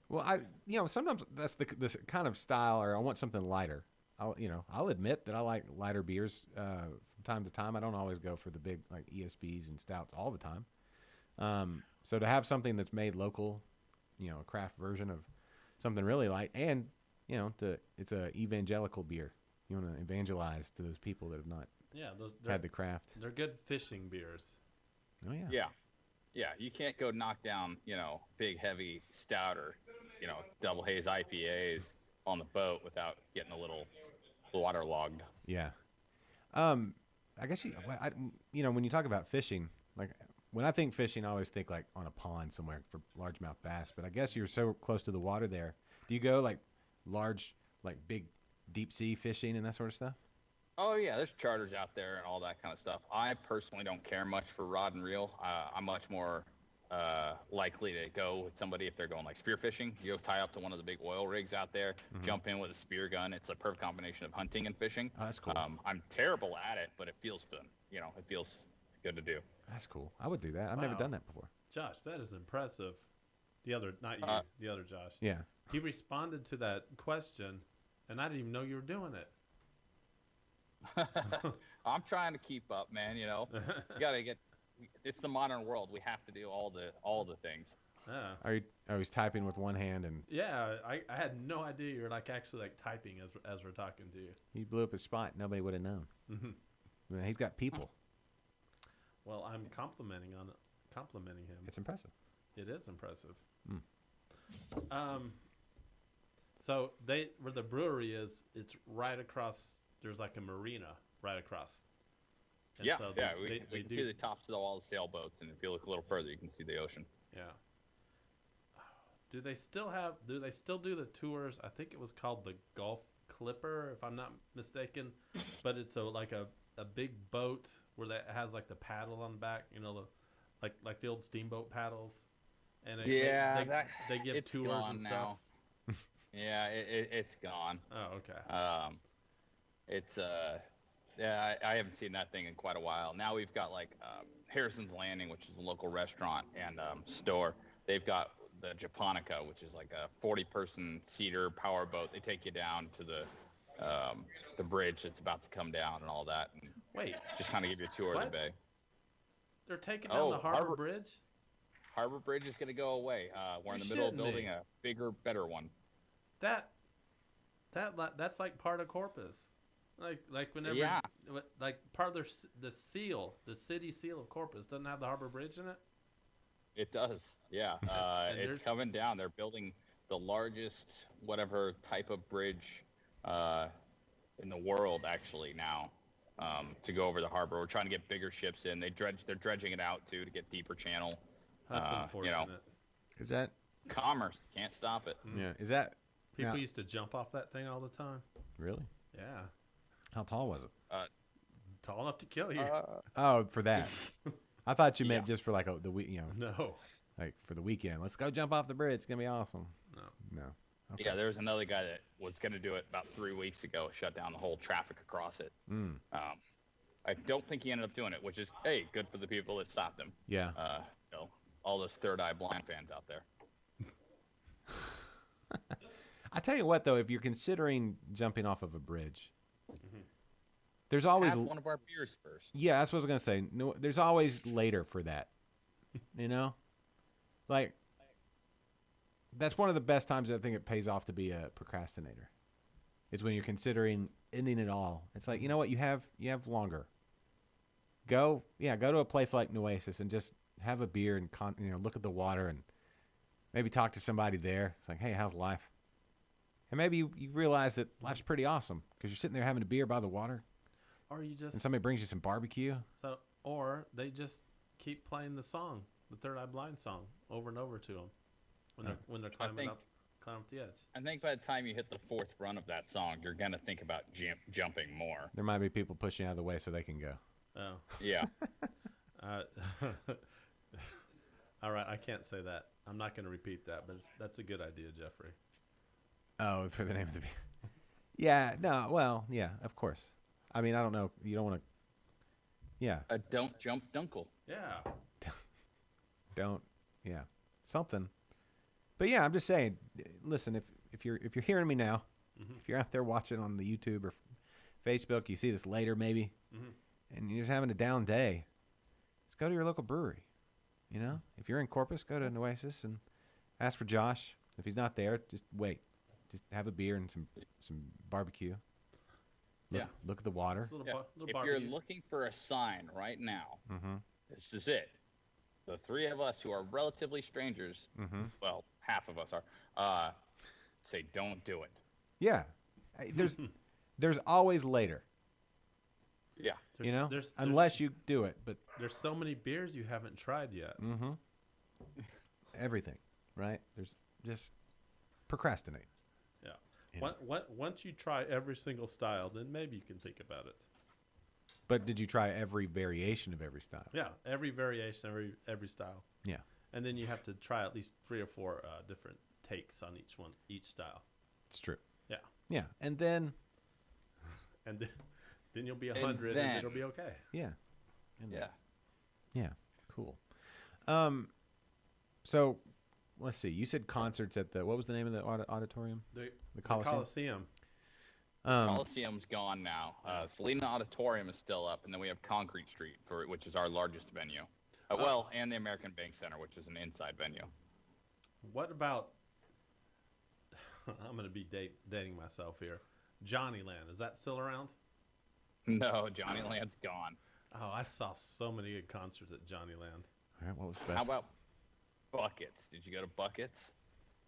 S1: Well, sometimes that's this kind of style, or I want something lighter. I'll admit that I like lighter beers from time to time. I don't always go for the big like ESBs and stouts all the time. So to have something that's made local, a craft version of something really light, and it's a evangelical beer. You want to evangelize to those people that have not had the craft.
S3: They're good fishing beers.
S1: Oh yeah.
S2: Yeah. You can't go knock down big heavy stout or double haze IPAs on the boat without getting a little waterlogged.
S1: Yeah. I guess when you talk about fishing, like when I think fishing, I always think like on a pond somewhere for largemouth bass. But I guess you're so close to the water there. Do you go like large, like big deep sea fishing and that sort of stuff?
S2: Oh yeah, there's charters out there and all that kind of stuff. I personally don't care much for rod and reel. I'm much more likely to go with somebody if they're going like spear fishing. You go tie up to one of the big oil rigs out there, jump in with a spear gun. It's a perfect combination of hunting and fishing.
S1: Oh, that's cool.
S2: I'm terrible at it, but it feels fun. It feels good to do.
S1: That's cool. I would do that. I've never done that before.
S3: Josh, that is impressive. The other Josh.
S1: Yeah.
S3: He responded to that question, and I didn't even know you were doing it.
S2: I'm trying to keep up, man. You gotta get. It's the modern world. We have to do all the things.
S3: Yeah.
S1: Are you typing with one hand and?
S3: Yeah, I had no idea you were like actually like typing as we're talking to you.
S1: He blew up his spot. Nobody would have known. I mean, he's got people.
S3: Well, I'm complimenting him.
S1: It's impressive.
S3: It is impressive. So where the brewery is, it's right across. There's like a marina right across. And
S2: yeah,
S3: so
S2: we can see the tops of all the sailboats, and if you look a little further, you can see the ocean.
S3: Yeah. Do they still do the tours? I think it was called the Gulf Clipper, if I'm not mistaken. But it's like a big boat where that has like the paddle on the back, like the old steamboat paddles. And they give tours and stuff.
S2: Now. Yeah, it's gone.
S3: Oh, okay.
S2: I haven't seen that thing in quite a while. Now we've got like Harrison's Landing, which is a local restaurant and store. They've got the Japonica, which is like a 40-person cedar power boat. They take you down to the bridge that's about to come down and all that. And
S3: wait,
S2: just kind of give you a tour of the bay.
S3: They're taking down the Harbor Bridge?
S2: Harbor Bridge is going to go away. We're in the middle of building a bigger, better one.
S3: That's like part of Corpus. Like whenever, like part of the city seal of Corpus doesn't have the Harbor Bridge in it.
S2: It does, yeah. It's coming down. They're building the largest whatever type of bridge in the world actually now to go over the harbor. We're trying to get bigger ships in. They're dredging it out too to get deeper channel.
S3: That's unfortunate.
S1: Is that
S2: commerce? Can't stop it.
S1: Yeah. Is that
S3: people used to jump off that thing all the time?
S1: Really?
S3: Yeah.
S1: How tall was it?
S3: Tall enough to kill you.
S1: For that. I thought you meant just for like the week,
S3: No.
S1: Like for the weekend. Let's go jump off the bridge. It's gonna be awesome. No. Okay.
S2: Yeah, there was another guy that was gonna do it about 3 weeks ago. Shut down the whole traffic across it. I don't think he ended up doing it, which is good for the people that stopped him.
S1: Yeah.
S2: All those third eye blind fans out there.
S1: I tell you what, though, if you're considering jumping off of a bridge, there's always
S2: have one of our beers first.
S1: Yeah, that's what I was gonna say. No, there's always later for that. Like that's one of the best times I think it pays off to be a procrastinator. Is when you're considering ending it all. It's like, you know what, you have longer. Go to a place like Nueces and just have a beer and look at the water and maybe talk to somebody there. It's like, hey, how's life? And maybe you realize that life's pretty awesome because you're sitting there having a beer by the water.
S3: Or
S1: and somebody brings you some barbecue.
S3: Or they just keep playing the song, the Third Eye Blind song, over and over to them when they're climbing up. climb up the edge.
S2: I think by the time you hit the fourth run of that song, you're gonna think about jumping more.
S1: There might be people pushing out of the way so they can go.
S3: Oh.
S2: Yeah.
S3: All right, I can't say that. I'm not going to repeat that, but that's a good idea, Jeffrey.
S1: Oh, for the name of the beer. Yeah, no, well, yeah, of course. I mean, I don't know. You don't want to. Yeah.
S2: A don't jump dunkle.
S3: Yeah.
S1: Don't. Yeah. Something. But yeah, I'm just saying. Listen, if you're hearing me now, if you're out there watching on the YouTube or Facebook, you see this later maybe, and you're just having a down day, just go to your local brewery. You know, if you're in Corpus, go to Nueces and ask for Josh. If he's not there, just wait. Just have a beer and some barbecue. Look at the water.
S2: If you're looking for a sign right now, this is it. The three of us who are relatively strangers, well, half of us are, say don't do it.
S1: Yeah. There's always later.
S2: Yeah.
S1: You know, unless you do it. But
S3: there's so many beers you haven't tried yet.
S1: Everything, right? There's just procrastinate.
S3: Yeah. Once you try every single style, then maybe you can think about it.
S1: But did you try every variation of every style?
S3: Yeah, every variation, every style.
S1: Yeah.
S3: And then you have to try at least 3 or 4 different takes on each style.
S1: It's true.
S3: Yeah.
S1: Yeah, and then
S3: you'll be 100 and it'll be okay.
S1: Yeah.
S2: Yeah.
S1: Cool. So let's see. You said concerts at what was the name of the auditorium?
S3: The
S1: Coliseum.
S3: Coliseum.
S2: Coliseum's gone now. Selena Auditorium is still up, and then we have Concrete Street, which is our largest venue. And the American Bank Center, which is an inside venue.
S3: What about? I'm going to be dating myself here. Johnnyland, is that still around?
S2: No, Johnnyland's gone.
S3: Oh, I saw so many good concerts at Johnnyland.
S1: All right, what was the best?
S2: How about Buckets? Did you go to Buckets?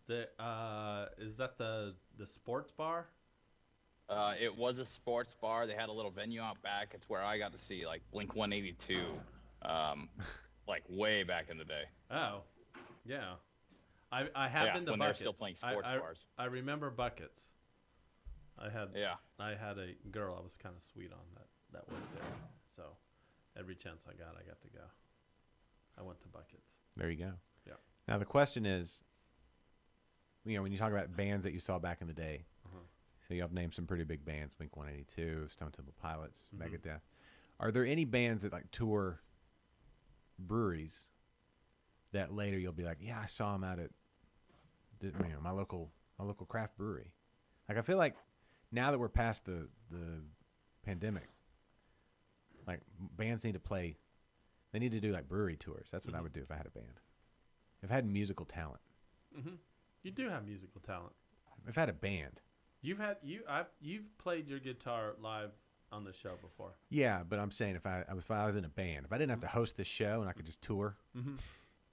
S3: Is that the sports bar?
S2: It was a sports bar. They had a little venue out back. It's where I got to see like Blink 182, like way back in the day.
S3: Oh, yeah. I have been to
S2: when
S3: Buckets.
S2: they were still playing sports bars.
S3: I remember Buckets. I had a girl I was kind of sweet on that worked there. So every chance I got to go. I went to Buckets.
S1: There you go.
S3: Yeah.
S1: Now the question is, you know, when you talk about bands that you saw back in the day, so you have named some pretty big bands: Blink 182, Stone Temple Pilots, Megadeth. Are there any bands that like tour breweries that later you'll be like, yeah, I saw them out at my local craft brewery? Like I feel like now that we're past the pandemic, like bands need to play. They need to do like brewery tours. That's what I would do if I had a band. If I had musical talent.
S3: You do have musical talent.
S1: If I had a band.
S3: You've played your guitar live on the show before.
S1: Yeah, but I'm saying if I was in a band, if I didn't have to host this show and I could just tour.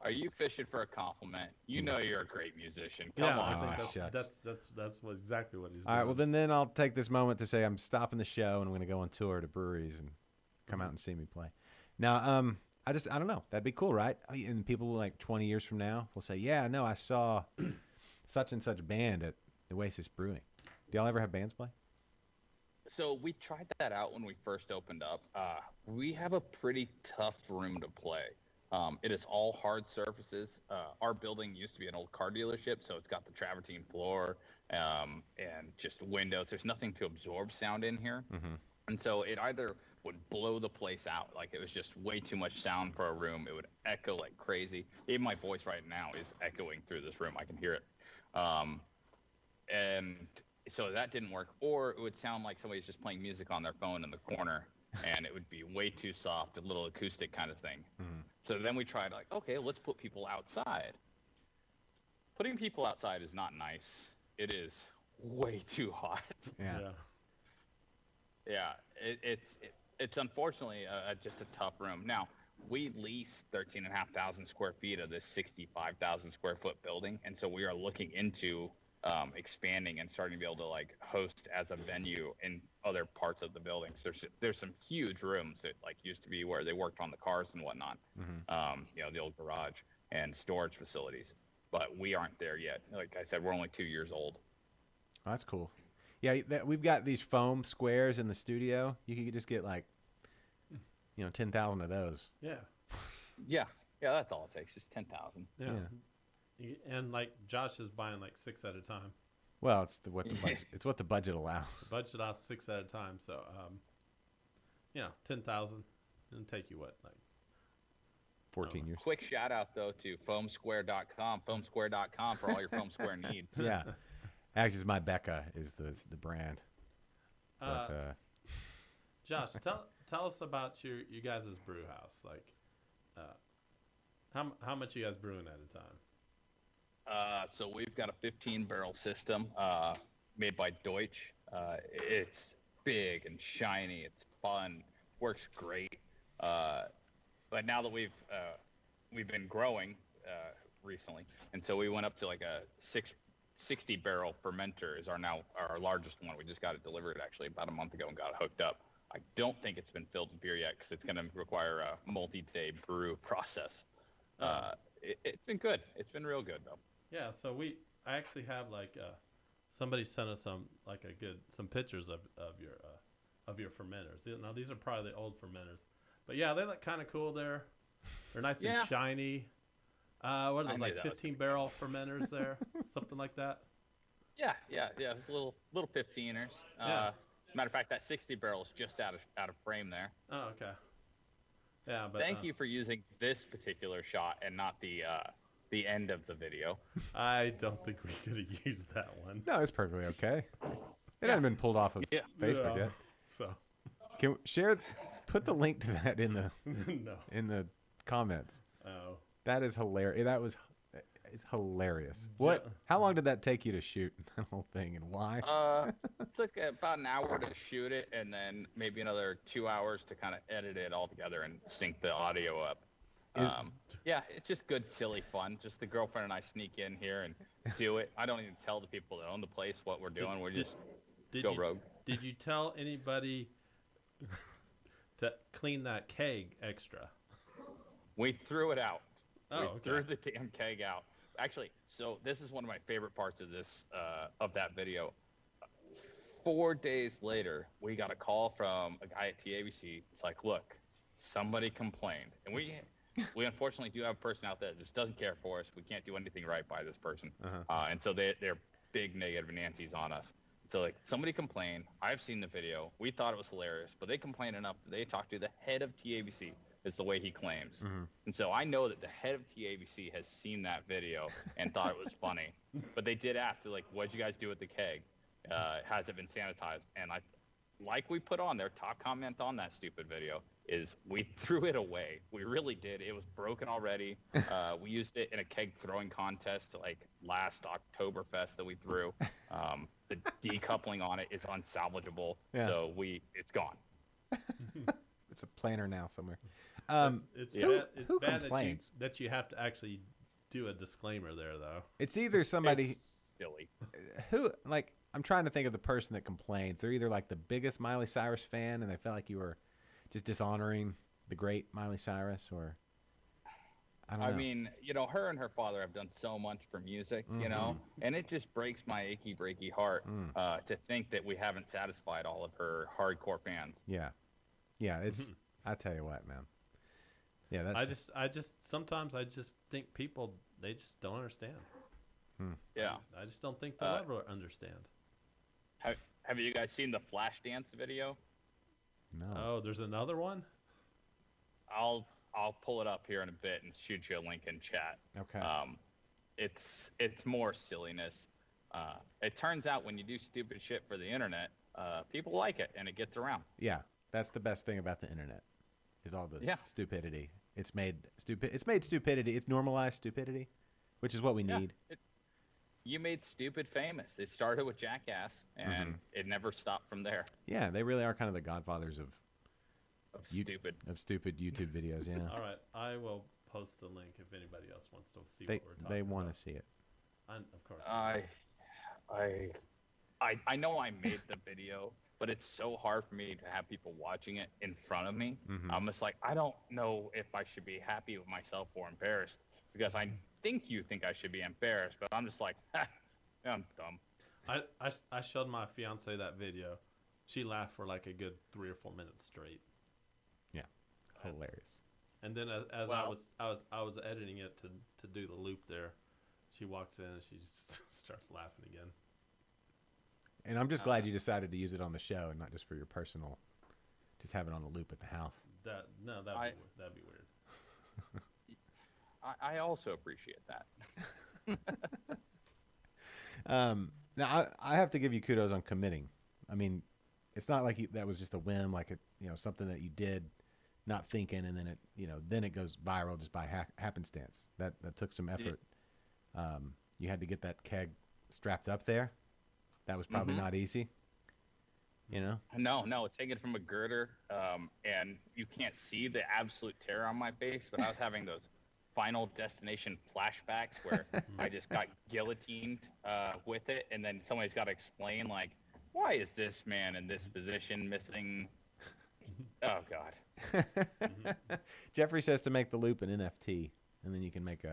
S2: Are you fishing for a compliment? You know you're a great musician.
S3: Come
S2: on.
S3: I think that's exactly what he's doing.
S1: All right, well then I'll take this moment to say I'm stopping the show and I'm going to go on tour to breweries and come out and see me play. Now, I don't know. That'd be cool, right? And people like 20 years from now will say, yeah, no, I saw such and such band at Nueces Brewing. Do y'all ever have bands play?
S2: So we tried that out when we first opened up. We have a pretty tough room to play. It is all hard surfaces. Our building used to be an old car dealership, so it's got the travertine floor and just windows. There's nothing to absorb sound in here. And so it either would blow the place out, like it was just way too much sound for a room. It would echo like crazy. Even my voice right now is echoing through this room. I can hear it. And so that didn't work. Or it would sound like somebody's just playing music on their phone in the corner, and it would be way too soft, a little acoustic kind of thing. So then we tried like, okay, let's put people outside. Putting people outside is not nice. It is way too hot. Yeah, it's unfortunately just a tough room. Now, we lease 13,500 square feet of this 65,000 square foot building, and so we are looking into expanding and starting to be able to like host as a venue in other parts of the building. So there's some huge rooms that like used to be where they worked on the cars and whatnot. You know, the old garage and storage facilities. but we aren't there yet. Like I said, we're only 2 years old.
S1: Oh, that's cool. Yeah, we've got these foam squares in the studio. You could just get like, 10,000 of those.
S3: Yeah.
S2: Yeah, that's all it takes, just 10,000.
S3: Yeah. And like Josh is buying like 6 at a time.
S1: Well, it's what the budget allows.
S3: The budget allows 6 at a time, so 10,000. It'll take you what, like
S1: 14 years.
S2: Quick shout out though to foamsquare.com, foamsquare.com for all your foam square needs.
S1: Yeah. Actually, it's my Becca is the brand. But,
S3: Josh, tell us about you guys' brew house. Like, how much you guys brewing at a time?
S2: So we've got a 15-barrel system made by Doge. It's big and shiny. It's fun. Works great. But now that we've been growing recently, and so we went up to like a 60-barrel fermenter is our largest one. We just got it delivered actually about a month ago and got it hooked up. I don't think it's been filled with beer yet because it's going to require a multi-day brew process. It's been good. It's been real good though.
S3: Yeah. So I actually have like somebody sent us some pictures of your fermenters. Now these are probably the old fermenters, but yeah, they look kind of cool. They're nice and shiny. What are those, like 15-barrel fermenters there? Something like that?
S2: Yeah. It's little 15ers. Matter of fact, that 60-barrel is just out of frame there.
S3: Oh, okay. Yeah, but
S2: thank you for using this particular shot and not the end of the video.
S3: I don't think we could have used that one.
S1: No, it's perfectly okay. It hasn't been pulled off of Facebook yet.
S3: So,
S1: can put the link to that in the comments.
S3: Oh.
S1: That is hilarious. It's hilarious. How long did that take you to shoot that whole thing, and why?
S2: It took about an hour to shoot it, and then maybe another 2 hours to kind of edit it all together and sync the audio up. It's just good, silly fun. Just the girlfriend and I sneak in here and do it. I don't even tell the people that own the place what we're doing. We're just go rogue.
S3: Did you tell anybody to clean that keg extra?
S2: We threw it out.
S3: Oh,
S2: we
S3: okay.
S2: threw the damn keg out. Actually, so this is one of my favorite parts of this of that video. 4 days later, we got a call from a guy at TABC. It's like, look, somebody complained, and we unfortunately do have a person out there that just doesn't care for us. We can't do anything right by this person, and so they're big negative Nancy's on us. So like, somebody complained. I've seen the video. We thought it was hilarious, but they complained enough that they talked to the head of TABC. Is the way he claims. And so I know that the head of TABC has seen that video and thought it was funny. But they did ask, they're like, what'd you guys do with the keg? Has it been sanitized? And like we put on there, top comment on that stupid video is we threw it away. We really did. It was broken already. We used it in a keg throwing contest like last Oktoberfest that we threw. The decoupling on it is unsalvageable. Yeah. So it's gone.
S1: It's a planner now somewhere.
S3: It's bad that you have to actually do a disclaimer there, though.
S1: It's either somebody
S2: it's silly
S1: who, like, I'm trying to think of the person that complains. They're either like the biggest Miley Cyrus fan and they felt like you were just dishonoring the great Miley Cyrus, or I don't know.
S2: I mean, her and her father have done so much for music, and it just breaks my achy breaky heart to think that we haven't satisfied all of her hardcore fans.
S1: Yeah, it's. I tell you what, man. Yeah, that's.
S3: I just sometimes I just think people, they just don't understand.
S2: Yeah,
S3: I just don't think they'll ever understand.
S2: Have you guys seen the Flashdance video?
S1: No.
S3: Oh, there's another one?
S2: I'll pull it up here in a bit and shoot you a link in chat.
S1: Okay.
S2: It's more silliness. It turns out when you do stupid shit for the internet, people like it and it gets around.
S1: Yeah, that's the best thing about the internet, is all the stupidity. It's made stupidity. It's normalized stupidity, which is what we need.
S2: You made stupid famous. It started with Jackass, and it never stopped from there.
S1: Yeah, they really are kind of the godfathers of
S2: stupid
S1: YouTube videos. Yeah.
S3: All right, I will post the link if anybody else wants to see what we're talking about.
S1: They want to see it.
S3: Of course.
S2: I know I made the video, but it's so hard for me to have people watching it in front of me. I'm just like, I don't know if I should be happy with myself or embarrassed, because I think you think I should be embarrassed, but I'm just like, I'm dumb.
S3: I showed my fiance that video. She laughed for like a good 3 or 4 minutes straight.
S1: Yeah, hilarious.
S3: And then as I was editing it to do the loop there, she walks in and she just starts laughing again.
S1: And I'm just glad you decided to use it on the show and not just for your personal, just have it on a loop at the house.
S3: That'd be weird.
S2: I also appreciate that.
S1: Now I have to give you kudos on committing. I mean, it's not like that was just a whim, like something that you did, not thinking, and then it goes viral just by happenstance. That took some effort. You had to get that keg strapped up there. That was probably not easy.
S2: No, it's taken from a girder, and you can't see the absolute terror on my face, but I was having those Final Destination flashbacks where I just got guillotined with it, and then somebody's got to explain, like, why is this man in this position missing? Oh God.
S1: Jeffrey says to make the loop an NFT, and then you can make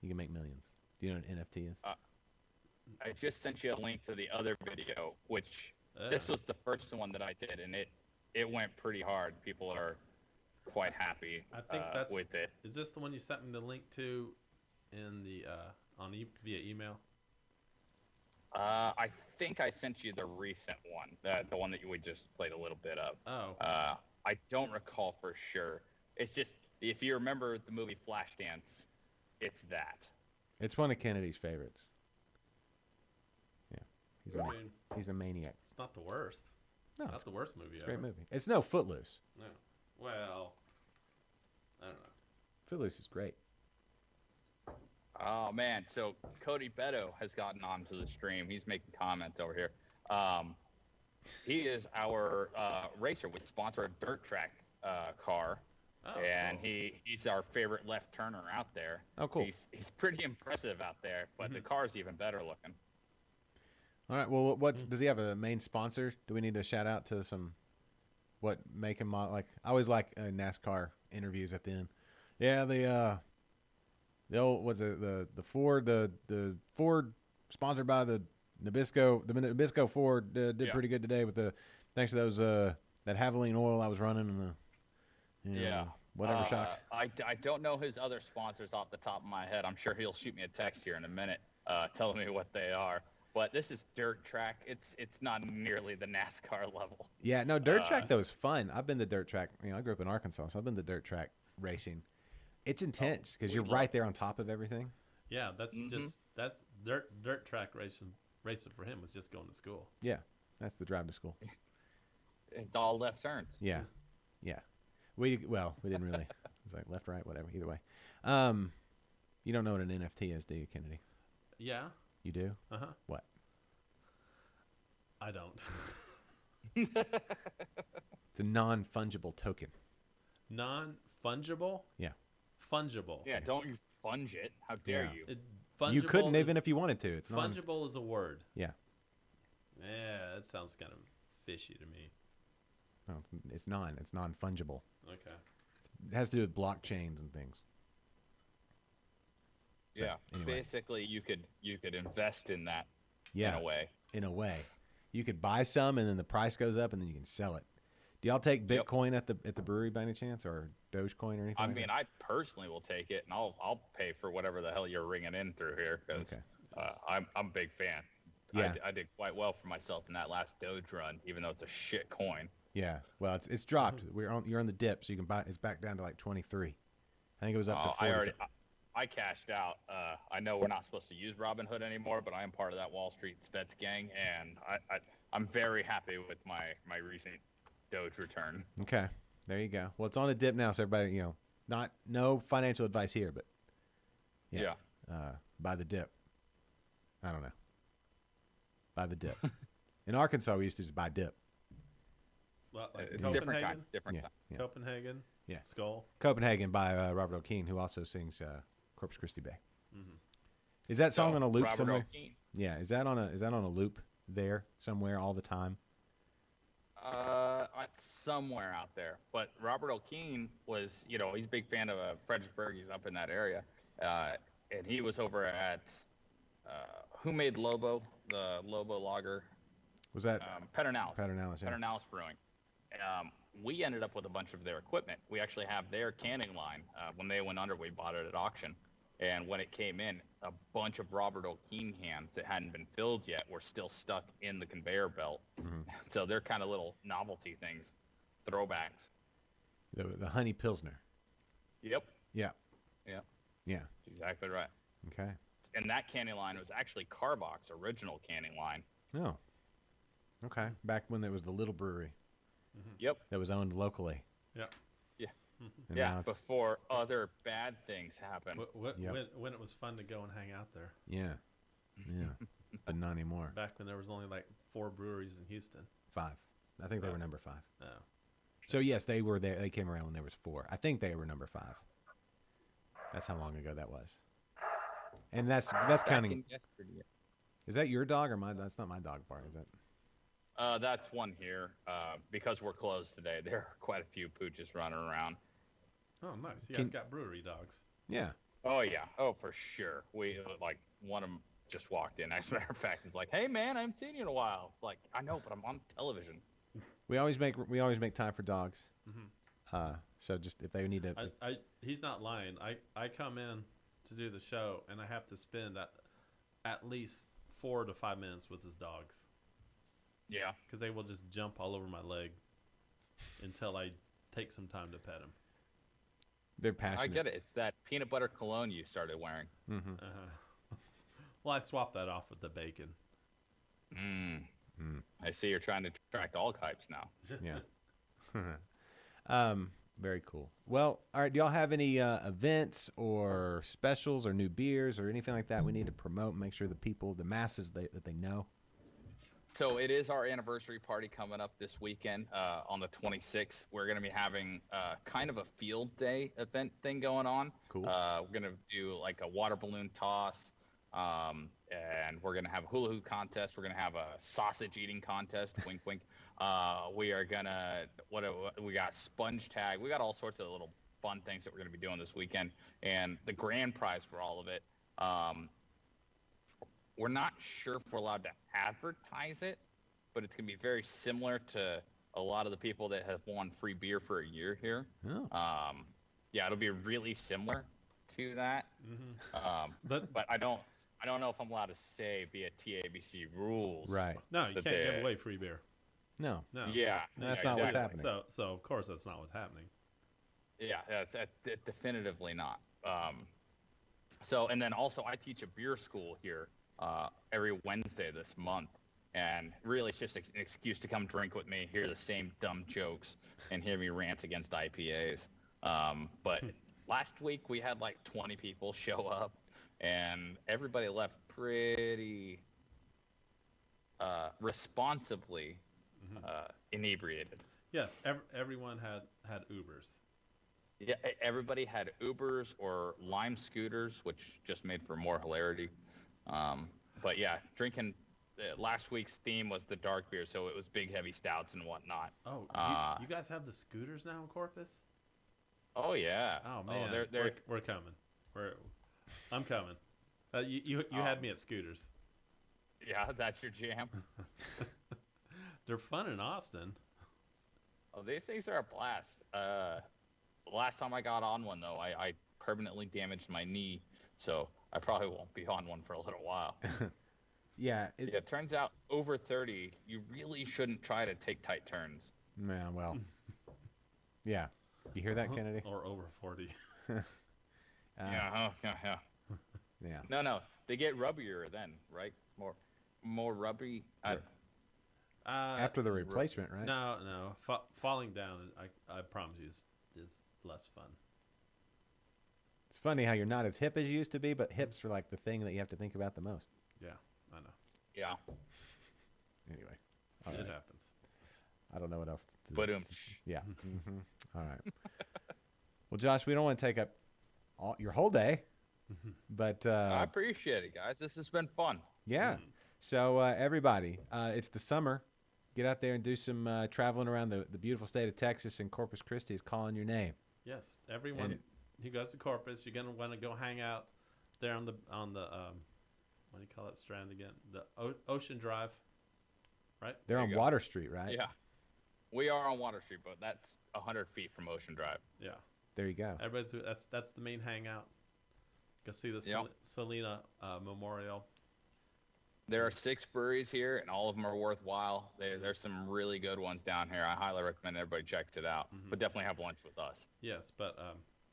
S1: millions. Do you know what an NFT is?
S2: I just sent you a link to the other video, which this was the first one that I did, and it went pretty hard. People are quite happy
S3: I think that's
S2: with it.
S3: Is this the one you sent me the link to in the via email?
S2: I think I sent you the recent one, the one that we just played a little bit of.
S3: Oh.
S2: I don't recall for sure. It's just, if you remember the movie Flashdance, it's that.
S1: It's one of Kennedy's favorites. Yeah, he's a maniac.
S3: It's not the worst.
S1: No,
S3: not the worst movie
S1: it's a
S3: ever.
S1: great movie. It's no Footloose.
S3: No. Well, I don't know.
S1: Footloose is great.
S2: Oh man, so Cody Beto has gotten onto the stream. He's making comments over here. He is our racer. We sponsor a dirt track car, and
S3: cool.
S2: he's our favorite left turner out there.
S1: Oh, cool.
S2: He's pretty impressive out there, but the car's even better looking.
S1: All right. Well, does he have a main sponsor? Do we need to shout out to some? What make and model? Like I always like NASCAR interviews at the end. Yeah, the old the Ford the Ford sponsored by the Nabisco Ford did pretty good today with thanks to those that Havoline oil I was running and whatever shocks.
S2: I don't know his other sponsors off the top of my head. I'm sure he'll shoot me a text here in a minute telling me what they are. But this is dirt track. It's not nearly the NASCAR level.
S1: Yeah, no, dirt track though is fun. I've been to dirt track. I grew up in Arkansas, so I've been to dirt track racing. It's intense because you're right there on top of everything.
S3: Yeah, that's dirt track racing for him was just going to school.
S1: Yeah, that's the drive to school.
S2: It's all left turns.
S1: Yeah. We didn't really. It's like left, right, whatever. Either way. You don't know what an NFT is, do you, Kennedy?
S3: Yeah.
S1: You do?
S3: Uh-huh.
S1: What?
S3: I don't.
S1: It's a non-fungible token.
S3: Non-fungible?
S1: Yeah.
S3: Fungible.
S2: Yeah, don't you funge it. How dare you?
S1: You couldn't even if you wanted to. It's
S3: fungible is a word.
S1: Yeah.
S3: Yeah, that sounds kind of fishy to me.
S1: No, it's non-fungible.
S3: Okay.
S1: It has to do with blockchains and things. So,
S2: yeah.
S1: anyway.
S2: Basically, you could invest in that.
S1: Yeah. In a way, you could buy some and then the price goes up and then you can sell it. Do y'all take Bitcoin at the brewery by any chance, or Dogecoin or anything?
S2: I mean, I personally will take it, and I'll pay for whatever the hell you're ringing in through here because I'm a big fan.
S1: Yeah.
S2: I did quite well for myself in that last Doge run, even though it's a shit coin.
S1: Yeah, well, it's dropped. You're on the dip, so you can buy. It's back down to like 23. I think it was up to 40.
S2: I cashed out. I know we're not supposed to use Robinhood anymore, but I am part of that Wall Street Spets gang, and I'm very happy with my recent Doge return.
S1: Okay, there you go. Well, it's on a dip now, so everybody, no financial advice here, but
S2: yeah.
S1: Buy the dip. I don't know. Buy the dip. In Arkansas, we used to just buy dip.
S3: Like
S2: Different kind.
S1: Yeah.
S3: Copenhagen.
S1: Yeah.
S3: Skull.
S1: Copenhagen by Robert O'Keefe, who also sings Corpus Christi Bay. Mm-hmm. Is that song on a loop
S2: Robert
S1: somewhere?
S2: O'Keefe.
S1: Yeah. Is that on a loop there somewhere all the time?
S2: Somewhere out there. But Robert O'Keefe was, he's a big fan of Fredericksburg. He's up in that area. and he was over at who made Lobo, the Lobo lager?
S1: Was that
S2: Pedernales.
S1: Pedernales, yeah.
S2: Pedernales Brewing. We ended up with a bunch of their equipment. We actually have their canning line. When they went under, we bought it at auction. And when it came in, a bunch of Robert O'Keen cans that hadn't been filled yet were still stuck in the conveyor belt.
S1: Mm-hmm.
S2: So they're kind of little novelty things, throwbacks.
S1: The Honey Pilsner.
S2: Yep.
S1: Yeah.
S2: Yep.
S1: Yeah.
S2: Exactly right.
S1: Okay.
S2: And that canning line was actually Carbach's original canning line.
S1: Oh. Okay. Back when there was the little brewery.
S3: Mm-hmm.
S2: Yep.
S1: That was owned locally.
S3: Yep.
S2: Yeah.
S1: And
S2: yeah.
S1: now it's-
S2: Before other bad things happened.
S1: Yep.
S3: When it was fun to go and hang out there.
S1: Yeah. Yeah. But not anymore.
S3: Back when there was only like 4 breweries in Houston.
S1: 5. I think they were number 5.
S3: No.
S1: So yes, they were there. They came around when there was 4. I think they were number 5. That's how long ago that was. And that's counting.
S2: Yesterday.
S1: Is that your dog or mine? That's not my dog part, is it?
S2: That's one here. Because we're closed today, there are quite a few pooches running around.
S3: Oh, nice. You guys got brewery dogs.
S1: Yeah.
S2: Oh yeah. Oh, for sure. We like one of them just walked in. As a matter of fact, it's like, "Hey man, I haven't seen you in a while." Like, I know, but I'm on television.
S1: We always make time for dogs.
S3: Mm-hmm.
S1: So just if they need to,
S3: He's not lying. I come in to do the show and I have to spend at least 4 to 5 minutes with his dogs.
S2: Yeah.
S3: Because they will just jump all over my leg until I take some time to pet him.
S1: they're passionate.
S2: I get it. It's that peanut butter cologne you started wearing.
S1: Mm-hmm.
S3: Well, I swapped that off with the bacon.
S2: I see you're trying to attract all types now.
S1: Yeah. Very cool. Well, all right. Do y'all have any events or specials or new beers or anything like that we need to promote and make sure the masses that they know?
S2: So it is our anniversary party coming up this weekend on the 26th. We're going to be having kind of a field day event thing going on.
S1: Cool.
S2: We're going to do like a water balloon toss, and we're going to have a hula hoop contest. We're going to have a sausage eating contest. Wink, wink. We are going to we got sponge tag. We got all sorts of little fun things that we're going to be doing this weekend. And the grand prize for all of it, we're not sure if we're allowed to advertise it, but it's going to be very similar to a lot of the people that have won free beer for a year here.
S1: Oh.
S2: Yeah, it'll be really similar to that.
S3: Mm-hmm.
S2: But I don't know if I'm allowed to say via TABC rules.
S1: Right.
S3: No, you can't give away free beer.
S1: No.
S3: No.
S2: Yeah.
S1: That's
S2: yeah,
S1: not what's
S2: exactly.
S1: happening.
S3: So of course that's not what's happening.
S2: Yeah, that's definitively not. So, and then also I teach a beer school here every Wednesday this month. And really, it's just an excuse to come drink with me, hear the same dumb jokes, and hear me rant against IPAs. But last week, we had like 20 people show up, and everybody left pretty responsibly inebriated.
S3: Yes, everyone had Ubers.
S2: Yeah, everybody had Ubers or Lime scooters, which just made for more hilarity. But yeah, drinking. Last week's theme was the dark beer, so it was big, heavy stouts and whatnot.
S3: Oh, you guys have the scooters now in Corpus?
S2: Oh yeah.
S3: Oh man, we're coming. I'm coming. You had me at scooters.
S2: Yeah, that's your jam.
S3: They're fun in Austin.
S2: Oh, these things are a blast. Last time I got on one though, I permanently damaged my knee, so I probably won't be on one for a little while.
S1: Yeah.
S2: It turns out over 30, you really shouldn't try to take tight turns.
S1: Yeah, well. Yeah. You hear that, Kennedy?
S3: Or over 40.
S2: Yeah. No. They get rubbier then, right? More rubbery.
S1: After the replacement, right?
S3: No. Falling down, I promise you, is less fun.
S1: It's funny how you're not as hip as you used to be, but hips are like the thing that you have to think about the most.
S3: Yeah, I know.
S2: Yeah.
S1: Anyway.
S3: It happens.
S1: I don't know what else to
S2: But
S1: yeah. Mm-hmm. All right. Well, Josh, we don't want to take up your whole day, but
S2: I appreciate it, guys. This has been fun.
S1: Yeah. So everybody, it's the summer. Get out there and do some traveling around the beautiful state of Texas, and Corpus Christi is calling your name.
S3: Yes, everyone who goes to Corpus, you're going to want to go hang out there on the what do you call it, Strand again? The Ocean Drive, right?
S1: They're
S2: There
S1: on
S2: you go.
S1: Water Street, right?
S2: Yeah. We are on Water Street, but that's 100 feet from Ocean Drive.
S3: Yeah.
S1: There you go.
S3: That's the main hangout. Go see the
S2: Yep.
S3: Selena Memorial.
S2: There are 6 breweries here, and all of them are worthwhile. There's some really good ones down here. I highly recommend everybody checks it out. But definitely have lunch with us.
S3: Yes, but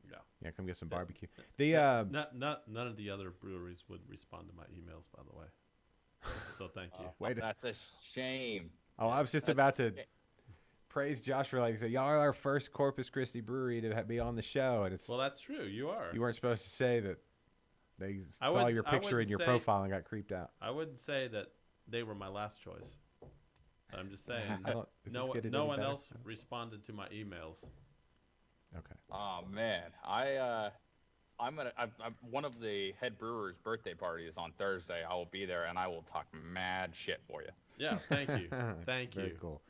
S3: yeah.
S1: Yeah, come get some
S3: Yeah.
S1: barbecue. The
S3: None of the other breweries would respond to my emails, by the way. So thank you.
S1: wait.
S2: That's a shame.
S1: Oh, I was just
S2: That's
S1: about
S2: a
S1: to
S2: shame.
S1: praise Josh for like say y'all are our first Corpus Christi brewery to be on the show, and it's
S3: Well, that's true. You are.
S1: you weren't supposed to say that they
S3: I
S1: saw
S3: would-
S1: your
S3: I
S1: picture
S3: would
S1: in your
S3: say-
S1: profile and got creeped out.
S3: I wouldn't say that they were my last choice. I'm just saying.
S1: I don't- is
S3: no
S1: this getting
S3: no
S1: any
S3: one
S1: better?
S3: else responded to my emails.
S1: Okay.
S2: Oh man, I'm one of the head brewers' birthday party is on Thursday. I will be there, and I will talk mad shit for you.
S3: Yeah, thank you. Thank
S1: Very
S3: you.
S1: cool.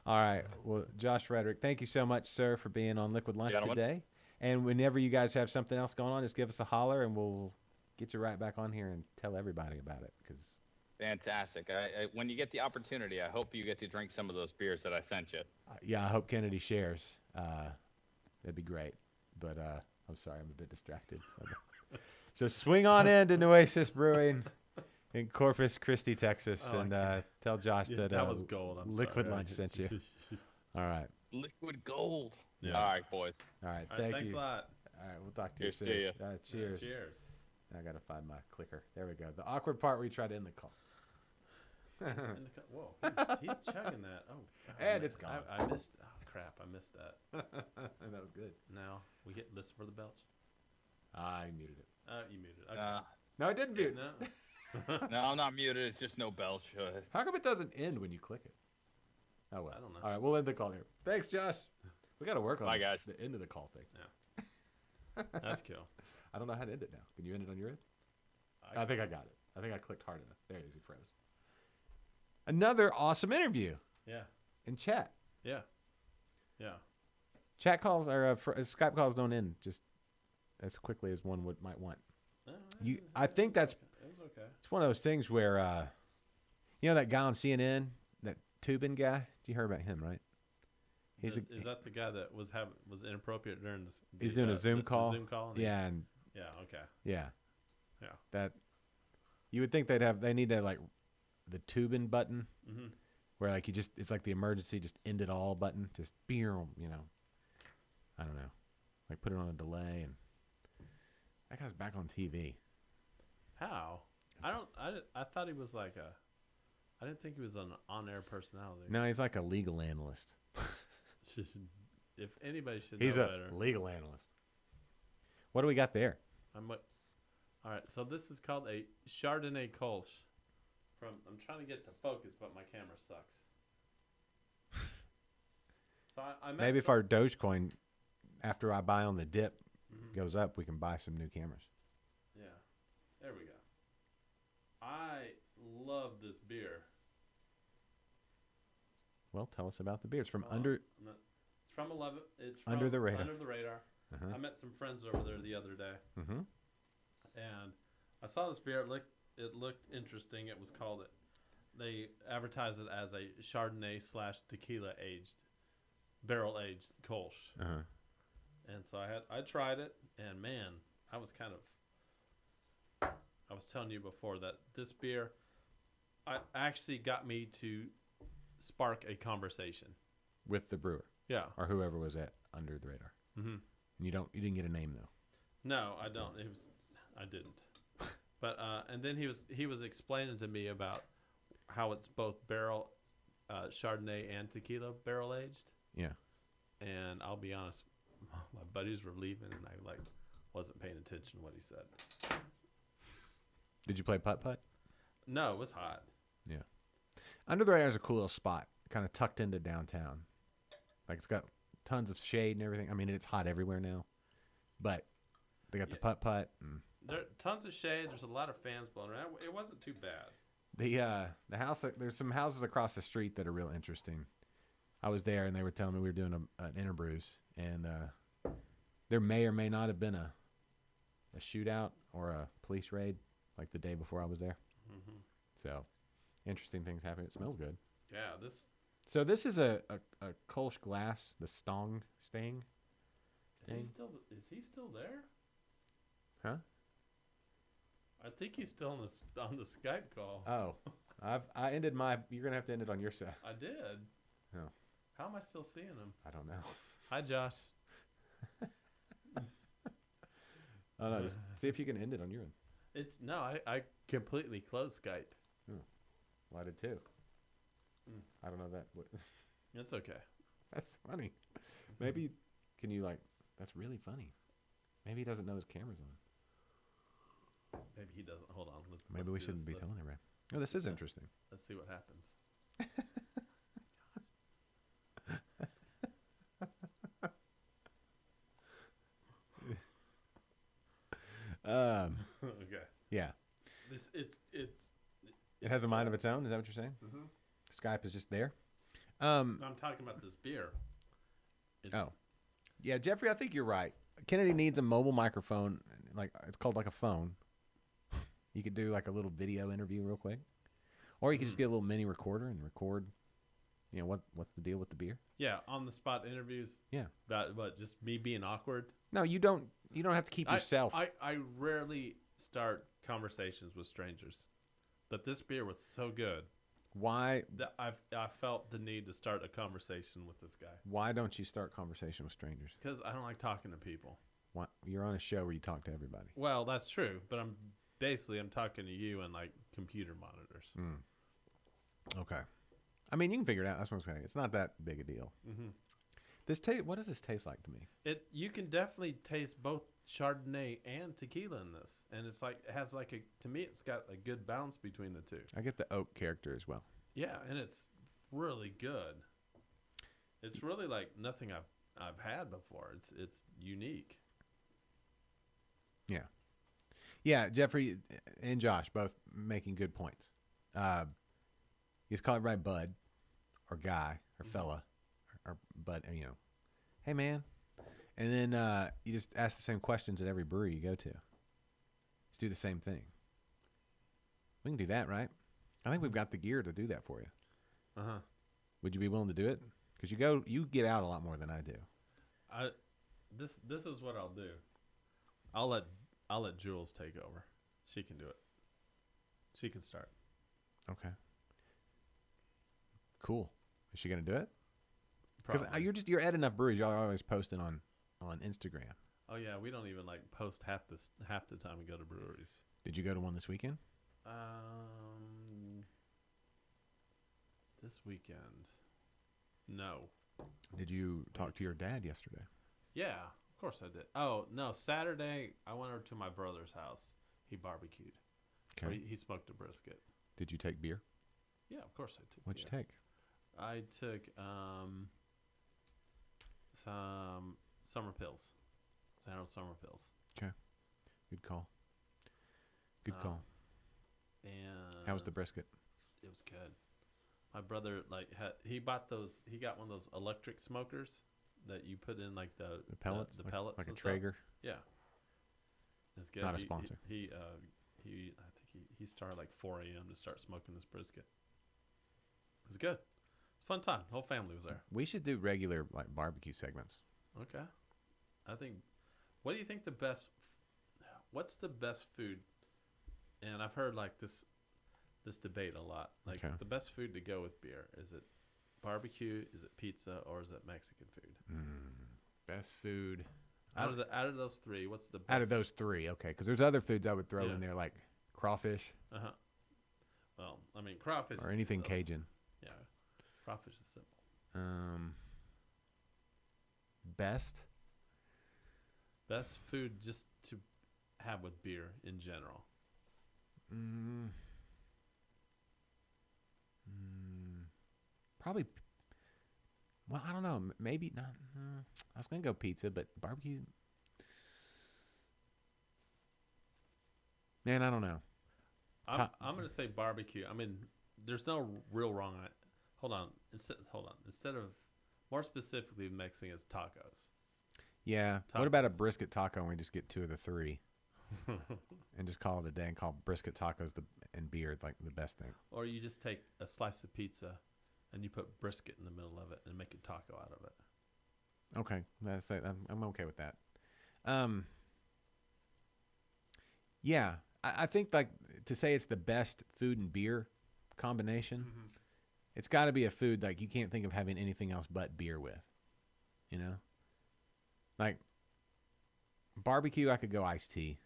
S1: All right. Well, Josh Fraedrick, thank you so much, sir, for being on Liquid Lunch
S2: Gentlemen.
S1: today. And whenever you guys have something else going on, just give us a holler, and we'll get you right back on here and tell everybody about it. Because
S2: Fantastic. When you get the opportunity, I hope you get to drink some of those beers that I sent you.
S1: yeah, I hope Kennedy shares. That'd be great. But I'm sorry, I'm a bit distracted. So swing on in to Nueces Brewing in Corpus Christi, Texas,
S3: Oh,
S1: and tell Josh
S3: Yeah,
S1: that
S3: was gold. I'm
S1: Liquid
S3: sorry.
S1: Lunch sent you. All right.
S2: Liquid gold.
S3: Yeah.
S2: All right, boys.
S1: All right.
S3: All right,
S1: Thank
S3: thanks
S1: you.
S3: a lot.
S1: All right. We'll talk to you
S2: Cheers to
S1: soon.
S2: you.
S1: Cheers.
S3: Cheers.
S1: I got to find my clicker. There we go. The awkward part where you try to end the call.
S3: Whoa, he's chugging that. Oh,
S1: And
S3: man.
S1: it's gone.
S3: I missed. Oh crap! I missed that.
S1: That was good.
S3: Now we hit listen for the belch.
S1: I muted it.
S3: You muted. Okay.
S1: No, I didn't mute.
S3: No.
S2: No, I'm not muted. It's just no belch.
S1: How come it doesn't end when you click it? Oh, well.
S3: I don't know.
S1: All right, we'll end the call there. Thanks, Josh. We got to work on
S2: Bye,
S1: this-
S2: guys.
S1: the end of the call thing.
S3: That's cool.
S1: I don't know how to end it now. Can you end it on your end? I think I got it. I think I clicked hard enough. There it is. He froze. Another awesome interview
S3: Yeah.
S1: in chat.
S3: Yeah. Yeah.
S1: Chat calls or Skype calls don't end just as quickly as one might want. I think that's
S3: It was okay.
S1: it's one of those things where you know that guy on CNN, that Tubin guy. You heard about him, right? He's
S3: Is that the guy that was inappropriate during this?
S1: he's doing a Zoom call.
S3: Zoom call.
S1: Yeah, and
S3: Yeah. Okay.
S1: yeah,
S3: Yeah.
S1: that you would think they need to like the Tubin button
S3: Mm-hmm.
S1: where like it's like the emergency just end it all button, just you know, I don't know, like put it on a delay, and that guy's back on TV.
S3: How? I thought he was like a. I didn't think he was an on-air personality.
S1: No, he's like a legal analyst.
S3: If anybody should
S1: He's
S3: know
S1: a
S3: better.
S1: legal analyst. What do we got there?
S3: All right, so this is called a Chardonnay Kolsch. I'm trying to get to focus, but my camera sucks. So I met
S1: Maybe if our Dogecoin, after I buy on the dip,
S3: Mhm.
S1: goes up, we can buy some new cameras.
S3: Yeah, there we go. I love this beer.
S1: Well, tell us about the beer. It's from
S3: Hold on.
S1: under.
S3: It's from 11. It's from
S1: Under the Radar.
S3: Under the Radar.
S1: Uh-huh.
S3: I met some friends over there the other day,
S1: Mm-hmm.
S3: and I saw this beer. It looked interesting. It was called it. They advertised it as a Chardonnay / tequila aged, barrel aged Kolsch.
S1: Uh-huh.
S3: And so I tried it, and man, I was telling you before that this beer, actually got me to spark a conversation.
S1: With the brewer
S3: Yeah.
S1: or whoever was at Under the Radar.
S3: Mm-hmm.
S1: And you didn't get a name though.
S3: No, I don't. I didn't. But and then he was explaining to me about how it's both barrel Chardonnay and tequila barrel aged.
S1: Yeah.
S3: And I'll be honest, my buddies were leaving, and I wasn't paying attention to what he said.
S1: Did you play putt putt?
S3: No, it was hot.
S1: Yeah. Under the Radar is a cool little spot, kind of tucked into downtown. Like it's got tons of shade and everything. I mean, it's hot everywhere now, but they got the putt putt and
S3: There tons of shade. There's a lot of fans blowing around. It wasn't too bad.
S1: the house. There's some houses across the street that are real interesting. I was there and they were telling me we were doing an interbrews, and there may or may not have been a shootout or a police raid like the day before I was there.
S3: Mm-hmm.
S1: So interesting things happen. It smells good.
S3: Yeah, this.
S1: So this is a Kolsch glass, the Stang.
S3: Is he still there?
S1: Huh?
S3: I think he's still on the Skype call.
S1: Oh, I ended my. You're gonna have to end it on your side.
S3: I did.
S1: Oh.
S3: How am I still seeing him?
S1: I don't know.
S3: Hi, Josh.
S1: Oh no, just see if you can end it on your end.
S3: It's no, I completely closed Skype.
S1: Oh. Well, I did too.
S3: Mm.
S1: I don't know that.
S3: It's okay.
S1: That's funny. Maybe can you like? That's really funny. Maybe he doesn't know his camera's on.
S3: Maybe he doesn't. Hold on.
S1: Maybe we shouldn't be telling everybody. Oh, this is interesting.
S3: Let's see what happens. Okay.
S1: Yeah.
S3: It
S1: has a mind of its own. Is that what you're saying?
S3: Mm-hmm.
S1: Skype is just there.
S3: I'm talking about this beer.
S1: Yeah, Jeffrey, I think you're right. Kennedy needs a mobile microphone. Like it's called like a phone. You could do like a little video interview real quick, or you could just get a little mini recorder and record. You know what's the deal with the beer?
S3: Yeah, on the spot interviews.
S1: Yeah.
S3: But just me being awkward.
S1: No, you don't. You don't have to keep yourself.
S3: I rarely start conversations with strangers, but this beer was so good.
S1: Why?
S3: That I felt the need to start a conversation with this guy.
S1: Why don't you start conversation with strangers?
S3: Because I don't like talking to people.
S1: Why? You're on a show where you talk to everybody.
S3: Well, that's true, but I'm talking to you and like computer monitors.
S1: Mm. Okay. I mean, you can figure it out. That's what I'm saying. It's not that big a deal.
S3: Mm-hmm.
S1: What does this taste like to me?
S3: You can definitely taste both Chardonnay and tequila in this, and it's like it has like to me it's got a good balance between the two.
S1: I get the oak character as well.
S3: Yeah, and it's really good. It's really like nothing I've had before. It's unique.
S1: Yeah. Yeah, Jeffrey and Josh both making good points. You just call everybody bud or guy or fella or bud, you know. Hey, man. And then you just ask the same questions at every brewery you go to. Just do the same thing. We can do that, right? I think we've got the gear to do that for you.
S3: Uh-huh.
S1: Would you be willing to do it? Because you get out a lot more than I do.
S3: This is what I'll do. I'll let Jules take over. She can do it. She can start.
S1: Okay. Cool. Is she gonna do it?
S3: Because
S1: You're at enough breweries. Y'all are always posting on Instagram.
S3: Oh yeah, we don't even like post half the time we go to breweries.
S1: Did you go to one this weekend?
S3: This weekend, no.
S1: Did you talk to your dad yesterday?
S3: Yeah, of course I did. Oh no, Saturday I went over to my brother's house. He barbecued.
S1: Okay.
S3: Or he smoked a brisket.
S1: Did you take beer?
S3: Yeah, of course I took.
S1: What'd you
S3: beer.
S1: take?
S3: I took some summer pills. Sandal summer pills.
S1: Okay. Good call. Good call.
S3: And
S1: How was the brisket?
S3: It was good. My brother he got one of those electric smokers that you put in like the
S1: pellets,
S3: the pellets
S1: like a
S3: and
S1: Traeger.
S3: Stuff. Yeah, it's good.
S1: Not a sponsor.
S3: I think he started like 4 a.m. to start smoking this brisket. It was good. It's a fun time. The whole family was there.
S1: We should do regular like barbecue segments.
S3: Okay. I think. What do you think what's the best food? And I've heard like this debate a lot. Like the best food to go with beer, is it barbecue, is it pizza, or is it Mexican food?
S1: Best food
S3: out of those three, what's the best?
S1: Out of those three, okay, because there's other foods I would throw in there like crawfish.
S3: Well, I mean crawfish
S1: or anything Cajun.
S3: Yeah, crawfish is simple. Best food just to have with beer in general.
S1: Probably. Well, I don't know. Maybe not. I was gonna go pizza, but barbecue. Man, I don't know.
S3: I'm gonna say barbecue. I mean, there's no real wrong. Hold on. Instead of more specifically, mixing is tacos.
S1: Yeah. What about a brisket taco and we just get 2 of the 3? and just call it a day and call brisket tacos and beer like the best thing.
S3: Or you just take a slice of pizza and you put brisket in the middle of it and make a taco out of it.
S1: Okay, I'm okay with that. Yeah, I think like to say it's the best food and beer combination, it's got to be a food like you can't think of having anything else but beer with. You know, like barbecue, I could go iced tea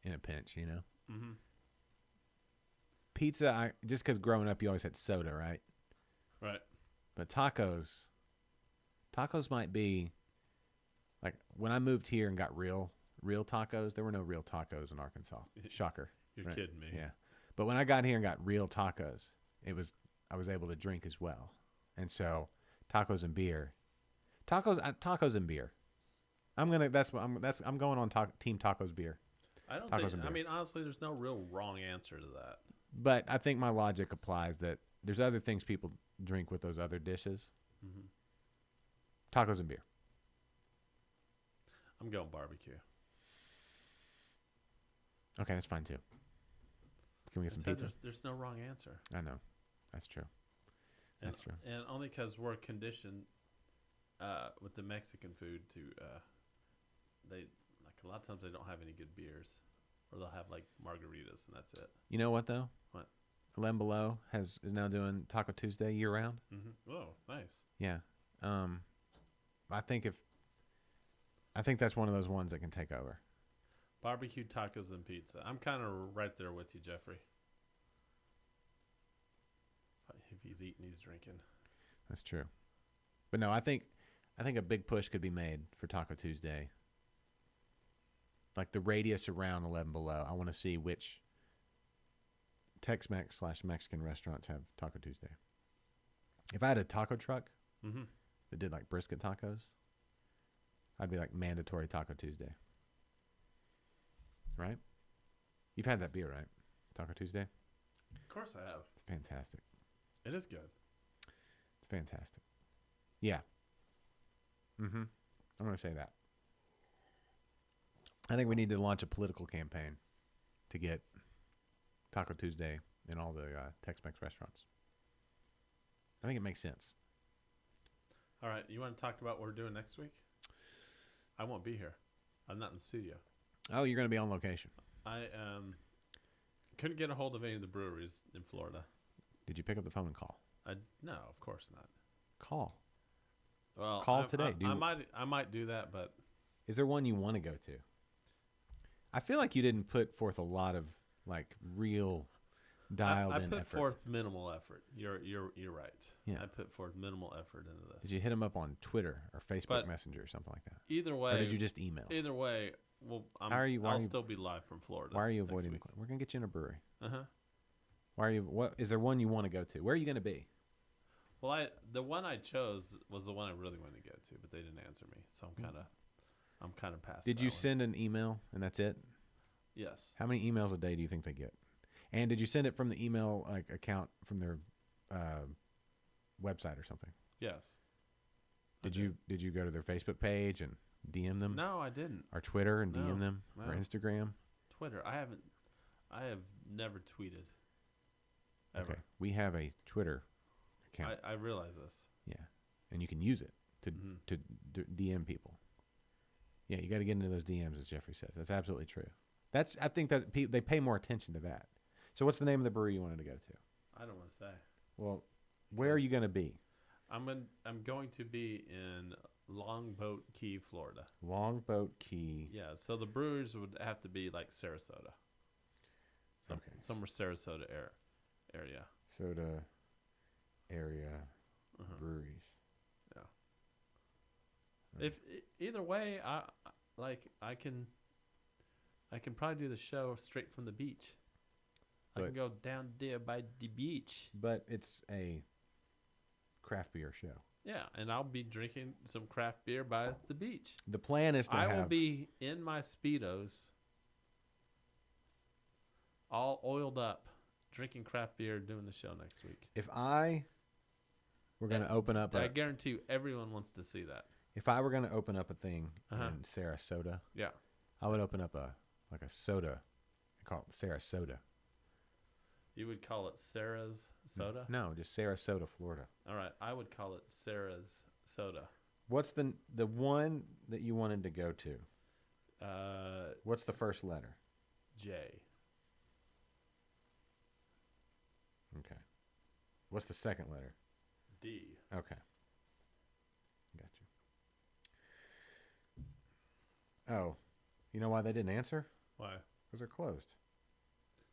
S1: in a pinch. You know, pizza, just because growing up you always had soda, right?
S3: Right.
S1: But tacos might be like when I moved here and got real tacos. There were no real tacos in Arkansas. Shocker.
S3: You're
S1: right?
S3: kidding me.
S1: Yeah. But when I got here and got real tacos, I was able to drink as well. And so tacos and beer. Tacos and beer. I'm going on team tacos beer.
S3: I mean, honestly, there's no real wrong answer to that.
S1: But I think my logic applies that there's other things people drink with those other dishes. Tacos and beer.
S3: I'm going barbecue.
S1: Okay, that's fine too. Can we get some pizza?
S3: There's no wrong answer.
S1: I know. That's true. That's true.
S3: And only because we're conditioned with the Mexican food to they like a lot of times they don't have any good beers, or they'll have like margaritas and that's it.
S1: You know what though?
S3: What?
S1: 11 Below is now doing Taco Tuesday year round.
S3: Oh, nice.
S1: Yeah. I think that's one of those ones that can take over.
S3: Barbecue, tacos, and pizza. I'm kind of right there with you, Jeffrey. If he's eating, he's drinking.
S1: That's true. But no, I think a big push could be made for Taco Tuesday. Like the radius around 11 Below. I want to see which Tex-Mex / Mexican restaurants have Taco Tuesday. If I had a taco truck that did like brisket tacos, I'd be like mandatory Taco Tuesday. Right? You've had that beer, right? Taco Tuesday?
S3: Of course I have.
S1: It's fantastic.
S3: It is good.
S1: It's fantastic. Yeah. I'm going to say that. I think we need to launch a political campaign to get Taco Tuesday in all the Tex-Mex restaurants. I think it makes sense.
S3: All right. You want to talk about what we're doing next week? I won't be here. I'm not in the studio.
S1: Oh, you're going to be on location.
S3: I couldn't get a hold of any of the breweries in Florida.
S1: Did you pick up the phone and call?
S3: No, of course not.
S1: Call.
S3: Well,
S1: call today.
S3: I might do that, but
S1: is there one you want to go to? I feel like you didn't put forth a lot of like real dialed in effort.
S3: I put forth minimal effort. You're right.
S1: Yeah.
S3: I put forth minimal effort into this.
S1: Did you hit him up on Twitter or Facebook Messenger or something like that?
S3: Either way.
S1: Or did you just email?
S3: Either way, well, I'll still be live from Florida.
S1: Why are you avoiding the question? We're going to get you in a brewery.
S3: Uh-huh.
S1: Why are you? What is there one you want to go to? Where are you going to be?
S3: Well, the one I chose was the one I really wanted to go to, but they didn't answer me, so I'm kind of past.
S1: Did you send an email and that's it?
S3: Yes.
S1: How many emails a day do you think they get? And did you send it from the email account from their website or something?
S3: Yes.
S1: Did you go to their Facebook page and DM them?
S3: No, I didn't.
S1: Or Twitter and DM them?
S3: No.
S1: Or Instagram?
S3: Twitter. I have never tweeted. Ever.
S1: Okay. We have a Twitter account.
S3: I realize this.
S1: Yeah. And you can use it to DM people. Yeah, you got to get into those DMs, as Jeffrey says. That's absolutely true. I think that they pay more attention to that. So what's the name of the brewery you wanted to go to?
S3: I don't want to say.
S1: Well, where are you going to be?
S3: I'm going to be in Longboat Key, Florida.
S1: Longboat Key.
S3: Yeah, so the brewers would have to be like Sarasota.
S1: Okay.
S3: Somewhere Sarasota area.
S1: Soda area breweries.
S3: Yeah. If either way, I can probably do the show straight from the beach. I can go down there by the beach.
S1: But it's a craft beer show.
S3: Yeah, and I'll be drinking some craft beer by the beach.
S1: The plan is
S3: I will be in my Speedos, all oiled up, drinking craft beer, doing the show next week.
S1: If we're going to open up
S3: I guarantee you everyone wants to see that.
S1: If I were going to open up a thing in Sarasota,
S3: yeah,
S1: I would open up a like a soda. I call it Sarasota.
S3: You would call it Sarah's Soda?
S1: No, just Sarasota, Florida.
S3: All right. I would call it Sarah's Soda.
S1: What's the one that you wanted to go to? What's the first letter?
S3: J.
S1: Okay. What's the second letter?
S3: D.
S1: Okay. Got you. Oh, you know why they didn't answer?
S3: Why?
S1: Because they're closed.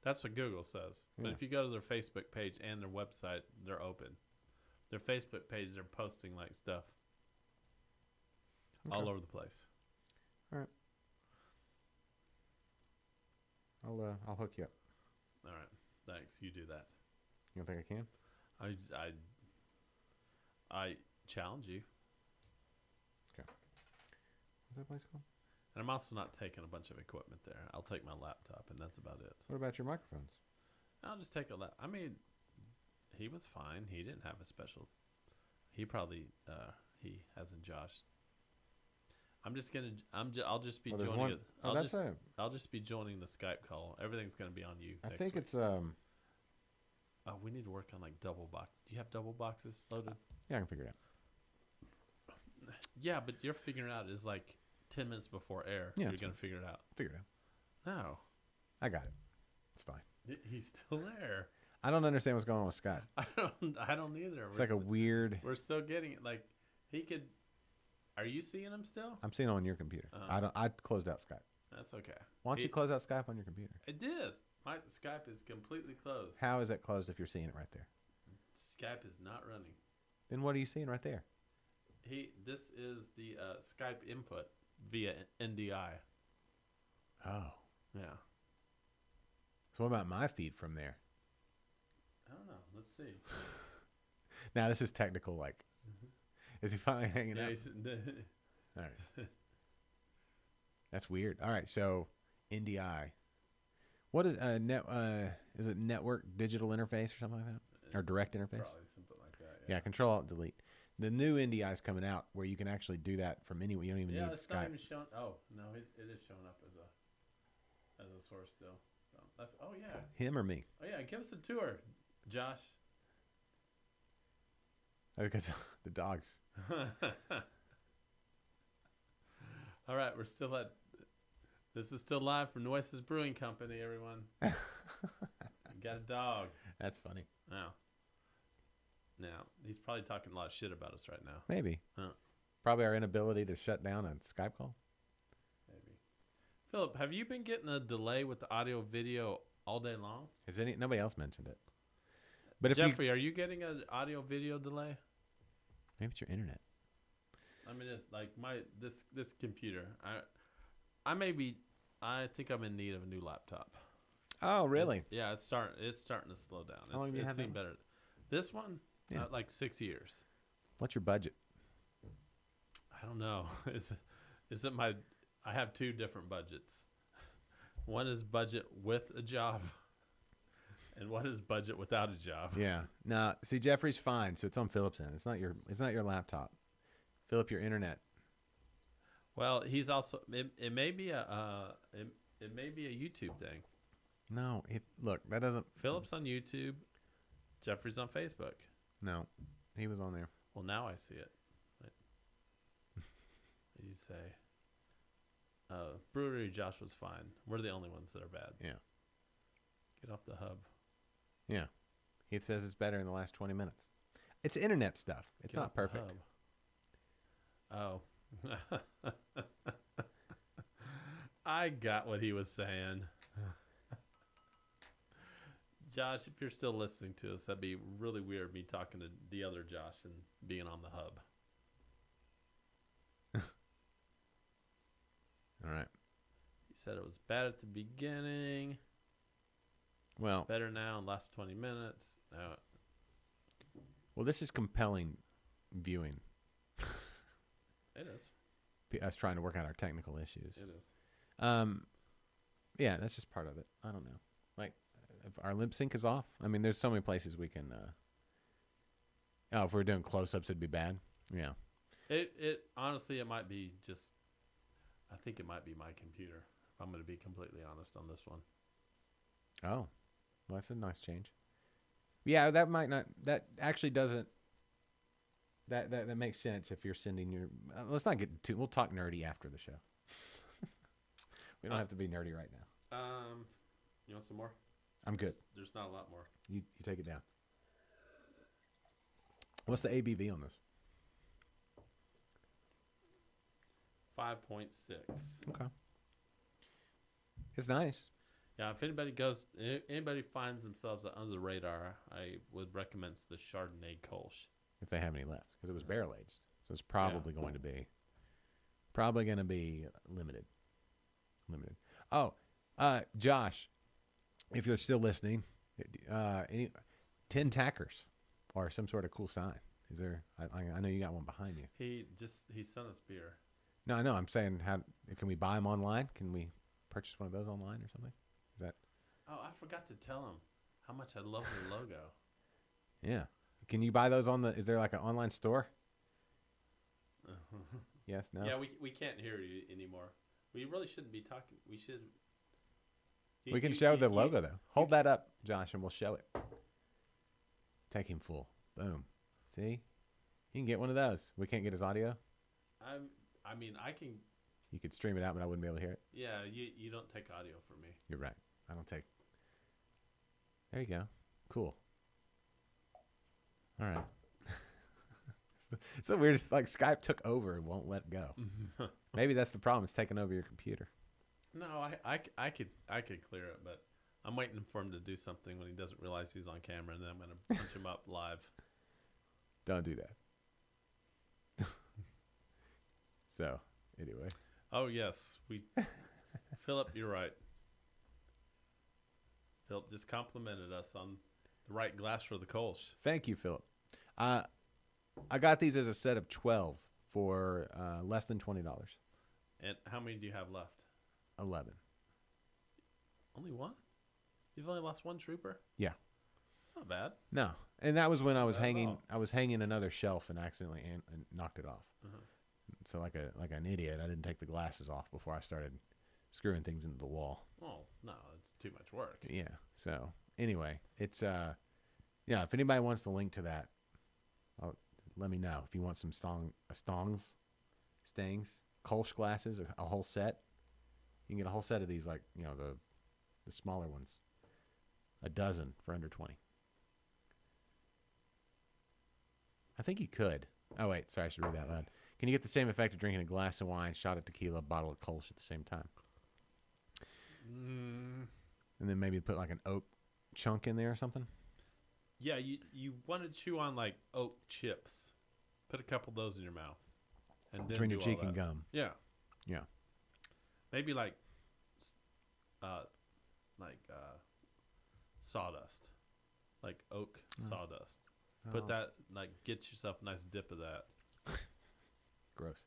S3: That's what Google says. But
S1: Yeah.
S3: if you go to their Facebook page and their website, they're open. Their Facebook page, they're posting like stuff all over the place.
S1: All right. I'll hook you up.
S3: All right. Thanks. You do that.
S1: You don't think I can?
S3: I challenge you.
S1: What's that place called?
S3: And I'm also not taking a bunch of equipment there. I'll take my laptop, and that's about it.
S1: What about your microphones?
S3: I'll just take a I mean, he was fine. He didn't have a special. He probably he hasn't Josh. I'm just gonna. I'll just be joining.
S1: One.
S3: It.
S1: Oh, that's it.
S3: I'll just be joining the Skype call. Everything's gonna be on you.
S1: I
S3: next
S1: think
S3: week.
S1: it's
S3: Oh, we need to work on like double box. Do you have double boxes loaded?
S1: Yeah, I can figure it out.
S3: Yeah, but you're figuring out is like 10 minutes before air.
S1: Yeah,
S3: You're gonna figure it out.
S1: Figure it out.
S3: No,
S1: I got it. It's fine.
S3: he's still there.
S1: I don't understand what's going on with Scott.
S3: I don't either.
S1: It's like a weird.
S3: We're still getting it. Like he could. Are you seeing him still?
S1: I'm seeing it on your computer. I closed out Skype.
S3: That's okay.
S1: Why don't you close out Skype on your computer?
S3: It is. My Skype is completely closed.
S1: How is it closed if you're seeing it right there?
S3: Skype is not running.
S1: Then what are you seeing right there?
S3: This is the Skype input via NDI.
S1: Oh.
S3: Yeah.
S1: So what about my feed from there?
S3: I don't know. Let's see.
S1: Now this is technical. Like, is he finally hanging out? All right. That's weird. All right. So NDI. What is is it network digital interface or something like that? Or direct interface?
S3: Probably something like that.
S1: Yeah, Control Alt Delete. The new NDI is coming out where you can actually do that from anywhere. You don't even need
S3: it's
S1: Skype.
S3: not even showing. Oh no, it is showing up as a source still. So that's
S1: Him or me?
S3: Oh yeah, give us a tour, Josh.
S1: Okay, the dogs.
S3: All right, we're still at. This is still live from Nueces Brewing Company, everyone. Got a dog.
S1: That's funny.
S3: Now, he's probably talking a lot of shit about us right now.
S1: Maybe.
S3: Huh.
S1: Probably our inability to shut down a Skype call.
S3: Maybe. Philip, have you been getting a delay with the audio video all day long?
S1: Nobody else mentioned it? But if
S3: Jeffrey, are you getting an audio video delay?
S1: Maybe it's your internet.
S3: I mean, it's like this computer. I think I'm in need of a new laptop.
S1: Oh, really?
S3: Yeah, it's starting to slow down.
S1: How long have you had that?
S3: Better. This one,
S1: Yeah.
S3: like 6 years.
S1: What's your budget?
S3: I don't know. Is it my? I have two different budgets. One is budget with a job, and one is budget without a job.
S1: Yeah. No, see, Jeffrey's fine, so it's on Philip's end. It's not your laptop. Philip, your internet.
S3: Well, he's also. It may be a YouTube thing.
S1: No, look, that doesn't.
S3: Philip's on YouTube. Jeffrey's on Facebook.
S1: No, he was on there.
S3: Well, now I see it. You say, Brewery Josh was fine. We're the only ones that are bad.
S1: Yeah.
S3: Get off the hub.
S1: Yeah. He says it's better in the last 20 minutes. It's internet stuff. It's
S3: Get
S1: not
S3: off the
S1: perfect.
S3: hub. Oh. I got what he was saying. Josh, if you're still listening to us, that'd be really weird, me talking to the other Josh and being on the hub.
S1: All right.
S3: He said it was bad at the beginning.
S1: Well,
S3: Better now in the last 20 minutes.
S1: this is compelling viewing.
S3: It is.
S1: Us trying to work out our technical issues.
S3: It is.
S1: Yeah, that's just part of it. I don't know. Like, if our lip sync is off. I mean, there's so many places we can. If we're doing close-ups, it'd be bad. Yeah.
S3: It honestly, it might be just. I think it might be my computer. If I'm going to be completely honest on this one.
S1: Oh, well, that's a nice change. Yeah, that might not. That actually doesn't. That makes sense if you're sending your. Let's not get too. We'll talk nerdy after the show. We don't have to be nerdy right now.
S3: You want some more?
S1: I'm good.
S3: There's not a lot more.
S1: You take it down. What's the ABV on this?
S3: 5.6.
S1: Okay. It's nice.
S3: Yeah, if anybody finds themselves under the radar, I would recommend the Chardonnay Kolsch.
S1: If they have any left, because it was barrel aged, so it's probably going to be limited. Oh, Josh, if you're still listening, any 10 tackers or some sort of cool sign? Is there? I know you got one behind you.
S3: He sent us beer.
S1: No, I know. I'm saying, how can we buy them online? Can we purchase one of those online or something? Is that?
S3: Oh, I forgot to tell him how much I love their logo.
S1: Yeah. Can you buy those on the? Is there like an online store? Yes. No.
S3: Yeah, we can't hear you anymore. We really shouldn't be talking. We should.
S1: We can show the logo though. Hold that up, Josh, and we'll show it. Take him full. Boom. See? You can get one of those. We can't get his audio.
S3: I mean, I can.
S1: You could stream it out, but I wouldn't be able to hear it.
S3: Yeah, you don't take audio from me.
S1: You're right. I don't take. There you go. Cool. All right. It's so weird. It's like Skype took over and won't let go. Maybe that's the problem. It's taking over your computer.
S3: No, I could clear it, but I'm waiting for him to do something when he doesn't realize he's on camera, and then I'm going to punch him up live.
S1: Don't do that. So, anyway.
S3: Oh, yes. Philip, you're right. Philip just complimented us on the right glass for the Kolsch.
S1: Thank you, Philip. I got these as a set of 12 for less than $20.
S3: And how many do you have left?
S1: 11.
S3: Only one? You've only lost one trooper?
S1: Yeah.
S3: That's not bad.
S1: No, and that was when I was
S3: Not at
S1: hanging.
S3: all.
S1: I was hanging another shelf and accidentally and knocked it off.
S3: Uh-huh.
S1: So like an idiot, I didn't take the glasses off before I started screwing things into the wall.
S3: Oh, no, it's too much work.
S1: Yeah. So anyway, it's yeah. If anybody wants the link to that, let me know. If you want some stangs, Kolsch glasses, a whole set, you can get a whole set of these. Like the smaller ones, a dozen for under 20. I think you could. Oh wait, sorry, I should read that loud. Can you get the same effect of drinking a glass of wine, shot of tequila, bottle of Kolsch at the same time? And then maybe put like an oak chunk in there or something?
S3: Yeah, you want to chew on like oak chips. Put a couple of those in your mouth. And then
S1: Between your
S3: do all
S1: cheek and
S3: that.
S1: gum.
S3: Yeah.
S1: Yeah.
S3: Maybe like sawdust. Like oak sawdust. Put that, like, get yourself a nice dip of that.
S1: Gross.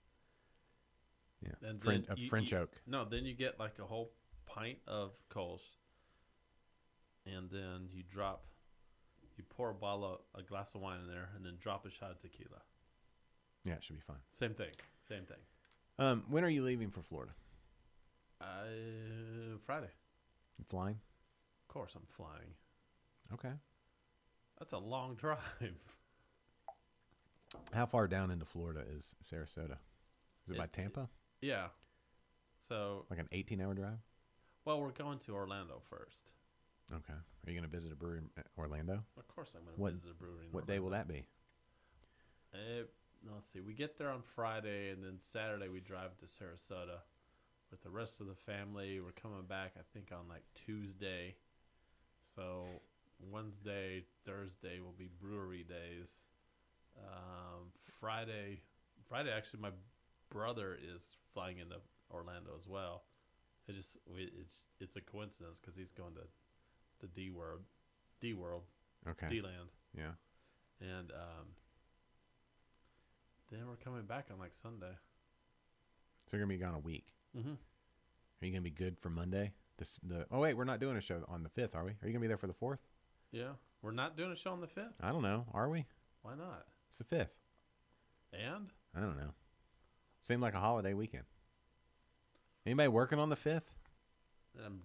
S1: Yeah.
S3: And
S1: French oak.
S3: No, then you get like a whole pint of Kolsch, and then you pour a glass of wine in there, and then drop a shot of tequila.
S1: Yeah, it should be fine.
S3: Same thing.
S1: When are you leaving for Florida?
S3: Friday.
S1: You flying?
S3: Of course I'm flying.
S1: Okay.
S3: That's a long drive.
S1: How far down into Florida is Sarasota? Is it by Tampa?
S3: Yeah. So,
S1: Like an 18-hour drive?
S3: well, we're going to Orlando first.
S1: Okay. Are you going to visit a brewery in Orlando?
S3: Of course I'm going
S1: What-
S3: to visit a brewery in
S1: What day will
S3: Orlando.
S1: that be?
S3: Let's see. We get there on Friday, and then Saturday we drive to Sarasota with the rest of the family. We're coming back, I think, on like Tuesday. So Wednesday, Thursday will be brewery days. Friday, actually, my brother is flying into Orlando as well. It's a coincidence because he's going to the D World,
S1: Okay.
S3: D-Land,
S1: Yeah.
S3: and then we're coming back on like Sunday.
S1: So you're going to be gone a week.
S3: Mm-hmm.
S1: Are you going to be good for Monday? Oh, wait, we're not doing a show on the 5th, are we? Are you going to be there for the 4th?
S3: Yeah, we're not doing a show on the 5th.
S1: I don't know. Are we?
S3: Why not?
S1: It's the 5th.
S3: And
S1: I don't know. Seemed like a holiday weekend. Anybody working on the 5th?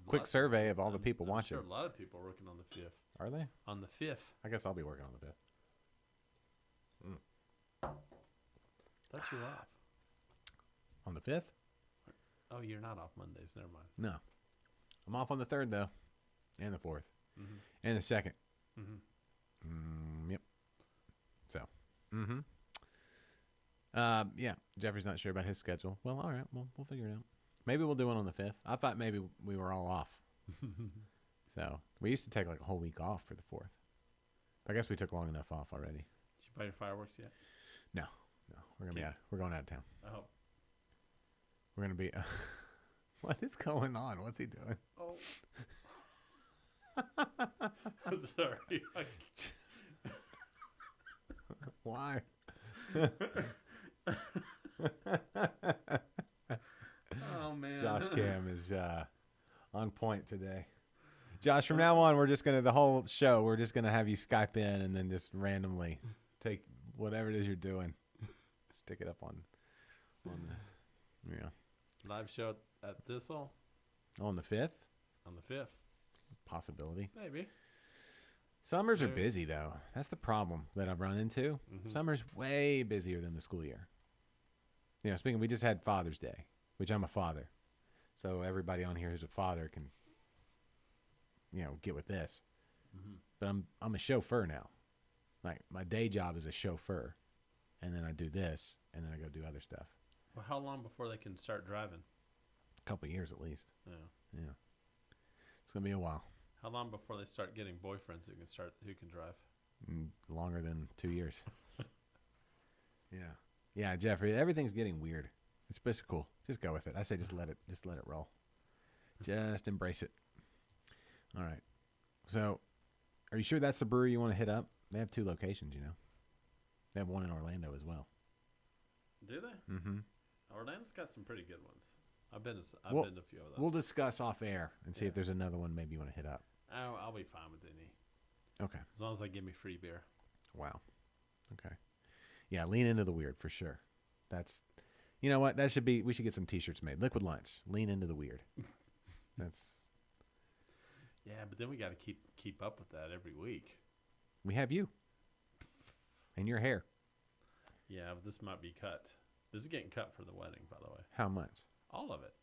S1: quick survey of all the people watching.
S3: Sure, a lot of people are working on the 5th.
S1: Are they?
S3: On the 5th.
S1: I guess I'll be working on the 5th.
S3: Thought you were off.
S1: On the 5th?
S3: Oh, you're not off Mondays. Never mind.
S1: No. I'm off on the 3rd, though. And the 4th.
S3: Mm-hmm.
S1: And the 2nd.
S3: Mm-hmm.
S1: Yep. So. Yeah. Jeffrey's not sure about his schedule. Well, all right. We'll figure it out. Maybe we'll do one on the 5th. I thought maybe we were all off. So, we used to take like a whole week off for the 4th. I guess we took long enough off already.
S3: Did you buy your fireworks yet?
S1: No. We're going out of town.
S3: I hope.
S1: We're gonna be. What is going on? What's he doing?
S3: Oh. I'm sorry.
S1: Why?
S3: Oh man.
S1: Josh Cam is on point today. Josh, from now on, we're just gonna the whole show. We're just gonna have you Skype in and then just randomly take whatever it is you're doing, stick it up on the
S3: Live show at Thistle
S1: on the 5th.
S3: on the 5th.
S1: Possibility.
S3: Maybe.
S1: Summers are busy though. That's the problem that I've run into.
S3: Mm-hmm.
S1: Summer's way busier than the school year. Speaking, we just had Father's Day, which I'm a father, so everybody on here who's a father can, get with this.
S3: Mm-hmm.
S1: But I'm a chauffeur now. Like my day job is a chauffeur, and then I do this, and then I go do other stuff.
S3: Well, how long before they can start driving?
S1: A couple of years at least.
S3: Yeah.
S1: It's gonna be a while.
S3: How long before they start getting boyfriends who can drive?
S1: Longer than 2 years. Yeah, Jeffrey. Everything's getting weird. It's just cool. Just go with it. I say just let it roll. Just embrace it. All right. So, are you sure that's the brewery you want to hit up? They have 2 locations. They have one in Orlando as well.
S3: Do they?
S1: Mm-hmm.
S3: Orlando's got some pretty good ones. I've been to a few of those.
S1: We'll discuss off air and see if there's another one maybe you want to hit up.
S3: I'll be fine with any.
S1: Okay.
S3: As long as they give me free beer.
S1: Wow. Okay. Yeah, lean into the weird for sure. That's, you know what? We should get some T-shirts made. Liquid Lunch. Lean into the weird. That's.
S3: Yeah, but then we got to keep up with that every week.
S1: We have you. And your hair.
S3: Yeah, but this might be cut. This is getting cut for the wedding, by the way.
S1: How much?
S3: All of it.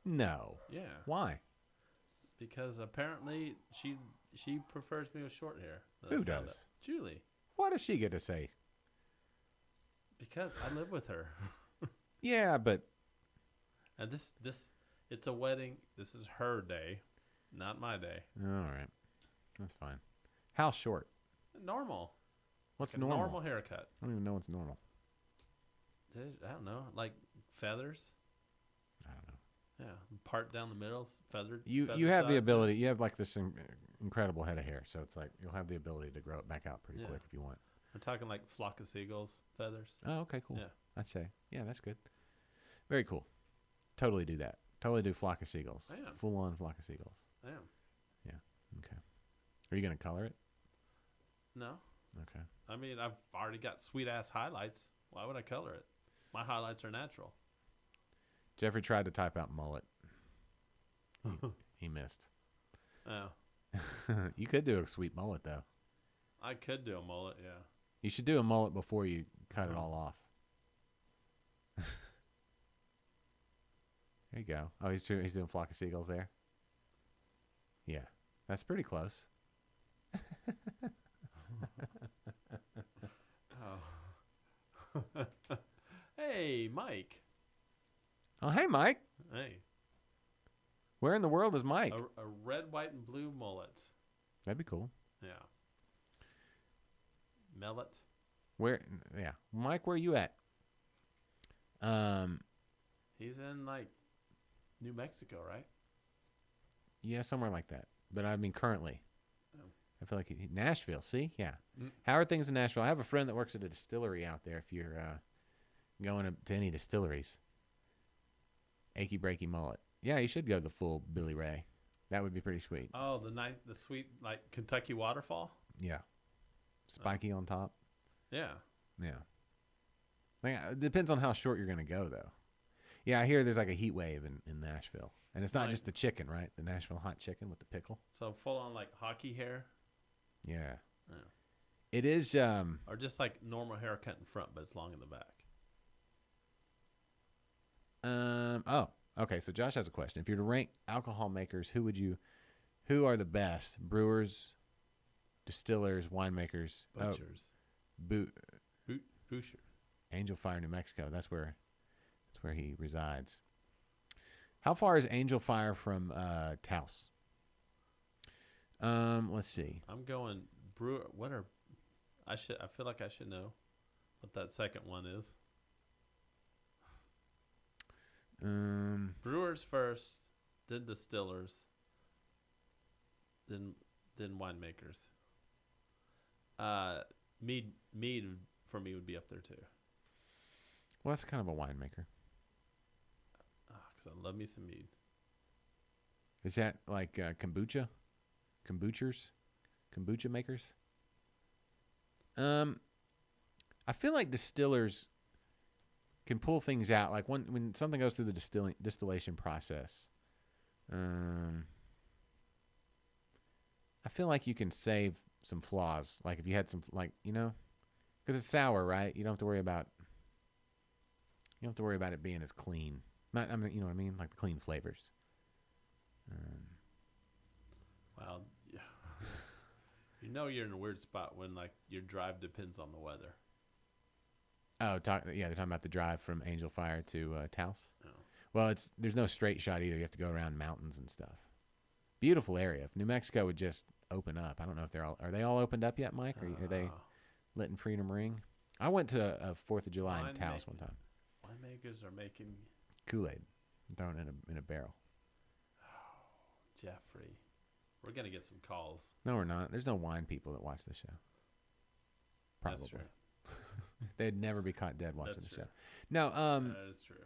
S1: No.
S3: Yeah.
S1: Why?
S3: Because apparently she prefers me with short hair.
S1: Who does?
S3: Julie.
S1: What does she get to say?
S3: Because I live with her.
S1: Yeah, but.
S3: And this, it's a wedding. This is her day, not my day.
S1: All right. That's fine. How short?
S3: Normal.
S1: What's
S3: like
S1: normal?
S3: Normal haircut.
S1: I don't even know what's normal.
S3: I don't know. Like feathers.
S1: I don't know.
S3: Yeah. Part down the middle, feathered.
S1: You have the ability. You have like this incredible head of hair. So it's like you'll have the ability to grow it back out pretty quick if you want.
S3: I'm talking like flock of seagulls feathers.
S1: Oh, okay, cool.
S3: Yeah.
S1: I'd say. Yeah, that's good. Very cool. Totally do that. Totally do flock of seagulls.
S3: I am.
S1: Full on flock of seagulls.
S3: I am.
S1: Yeah. Okay. Are you going to color it?
S3: No.
S1: Okay.
S3: I mean, I've already got sweet ass highlights. Why would I color it? My highlights are natural.
S1: Jeffrey tried to type out mullet. He missed.
S3: Oh.
S1: You could do a sweet mullet, though.
S3: I could do a mullet, yeah.
S1: You should do a mullet before you cut it all off. There you go. Oh, he's doing flock of seagulls there? Yeah. That's pretty close.
S3: Oh. Hey, Mike.
S1: Oh, hey, Mike.
S3: Hey.
S1: Where in the world is Mike?
S3: A red, white, and blue mullet.
S1: That'd be cool.
S3: Yeah. Mellet.
S1: Where? Yeah, Mike, where are you at?
S3: He's in like New Mexico, right?
S1: Yeah, somewhere like that. But I mean, currently, I feel like Nashville. See, yeah.
S3: Mm.
S1: How are things in Nashville? I have a friend that works at a distillery out there. If you're going to any distilleries, achy breaky mullet. Yeah, you should go the full Billy Ray. That would be pretty sweet.
S3: Oh, the sweet like Kentucky waterfall.
S1: Yeah, spiky on top.
S3: Yeah.
S1: Yeah. Like, it depends on how short you're going to go, though. Yeah, I hear there's like a heat wave in Nashville. And it's not
S3: Like-
S1: just the chicken, right? The Nashville hot chicken with the pickle.
S3: So full on like hockey hair,
S1: Yeah.
S3: Yeah.
S1: It is
S3: or just like normal haircut in front, but it's long in the back.
S1: oh, okay, so Josh has a question. If you were to rank alcohol makers, who are the best? Brewers, distillers, winemakers,
S3: Butchers, Boucher.
S1: Angel Fire, New Mexico. That's where he resides. How far is Angel Fire from Taos? Let's see.
S3: I'm going brewer. I feel like I should know what that second one is. Brewers first, then distillers, then winemakers. Mead for me would be up there too.
S1: Well, that's kind of a winemaker.
S3: Because I love me some mead.
S1: Is that like kombucha? Kombucha makers? I feel like distillers can pull things out. Like when something goes through the distillation process, I feel like you can save some flaws. Like if you had some, like, because it's sour, right? You don't have to worry about it being as clean. Not, I mean, you know what I mean? Like the clean flavors.
S3: Wow. Yeah. You're in a weird spot when like your drive depends on the weather.
S1: Oh, they're talking about the drive from Angel Fire to Taos.
S3: Oh.
S1: Well, there's no straight shot either. You have to go around mountains and stuff. Beautiful area. If New Mexico would just open up, I don't know if are they all opened up yet, Mike? Are they letting freedom ring? I went to a 4th of July in Taos one time.
S3: Winemakers are making
S1: Kool-Aid thrown in a barrel.
S3: Jeffrey. We're gonna get some calls.
S1: No, we're not. There's no wine people that watch the show. Probably.
S3: That's true.
S1: They'd never be caught dead watching
S3: That's
S1: the
S3: true.
S1: show. No,
S3: That is true.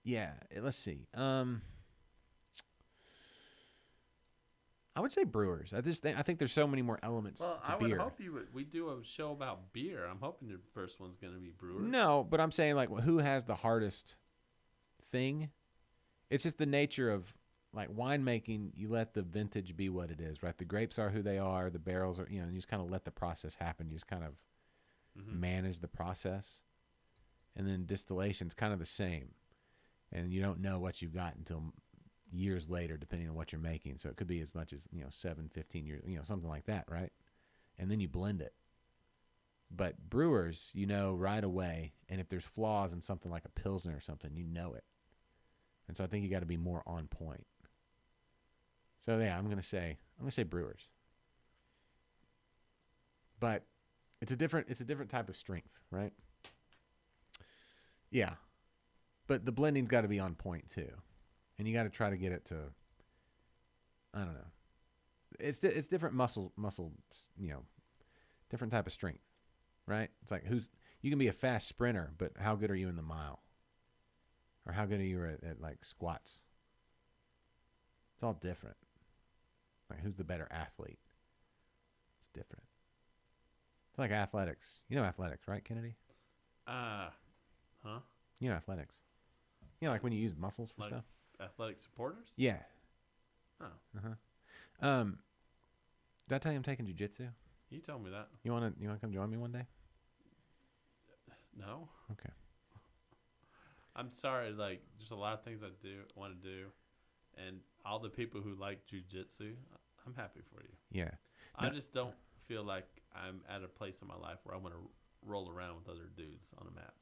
S1: yeah, let's see. I would say brewers. I think there's so many more elements
S3: Well,
S1: to
S3: I
S1: beer.
S3: would hope we do a show about beer. I'm hoping the first one's gonna be brewers.
S1: No, but I'm saying like who has the hardest thing? It's just the nature of like winemaking. You let the vintage be what it is, right? The grapes are who they are. The barrels are, and you just kind of let the process happen. You just kind of manage the process. And then distillation's kind of the same. And you don't know what you've got until years later, depending on what you're making. So it could be as much as, 7, 15 years, something like that, right? And then you blend it. But brewers, right away. And if there's flaws in something like a Pilsner or something, you know it. And so I think you got to be more on point. So yeah, I'm gonna say brewers. But it's a different type of strength, right? Yeah. But the blending's got to be on point too. And you got to try to get it to, I don't know. It's different muscle, different type of strength, right? It's like you can be a fast sprinter, but how good are you in the mile? Or how good are you at like squats? It's all different. Like who's the better athlete? It's different. It's like athletics. Athletics, right, Kennedy?
S3: Huh?
S1: Athletics. Like when you use muscles for
S3: Like
S1: stuff.
S3: athletic supporters?
S1: Yeah.
S3: Oh.
S1: Did I tell you I'm taking jiu-jitsu?
S3: You told me that.
S1: You wanna come join me one day?
S3: No.
S1: Okay.
S3: I'm sorry. Like, there's a lot of things I want to do, and all the people who like jujitsu, I'm happy for you.
S1: Yeah.
S3: I just don't feel like I'm at a place in my life where I want to roll around with other dudes on a mat.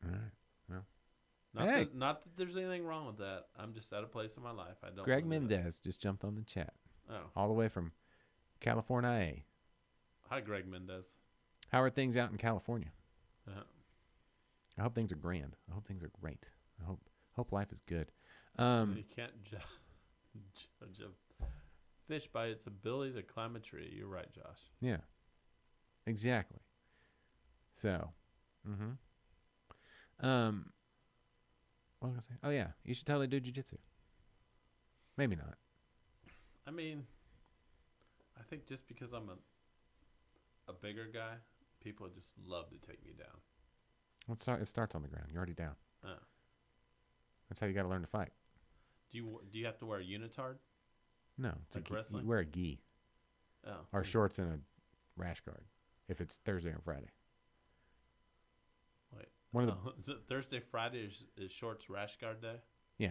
S1: All right. Well.
S3: Not that there's anything wrong with that. I'm just at a place in my life I don't.
S1: Greg
S3: wanna do that.
S1: Mendez just jumped on the chat.
S3: Oh,
S1: All the way from California.
S3: hi, Greg Mendez.
S1: How are things out in California?
S3: Uh-huh.
S1: I hope things are grand. I hope things are great. I hope life is good.
S3: You can't judge a fish by its ability to climb a tree. You're right, Josh.
S1: Yeah. Exactly. So, what was I gonna say? Oh yeah, you should totally do jiu-jitsu. Maybe not.
S3: I mean, I think just because I'm a bigger guy, people just love to take me down.
S1: Well, it starts on the ground. You're already down. That's how you got to learn to fight.
S3: Do you have to wear a unitard?
S1: No, it's
S3: Like
S1: you
S3: wrestling?
S1: wear a gi
S3: Oh.
S1: or shorts and a rash guard if it's Thursday or Friday.
S3: Wait.
S1: One of the
S3: Is it Thursday, Friday is shorts rash guard day?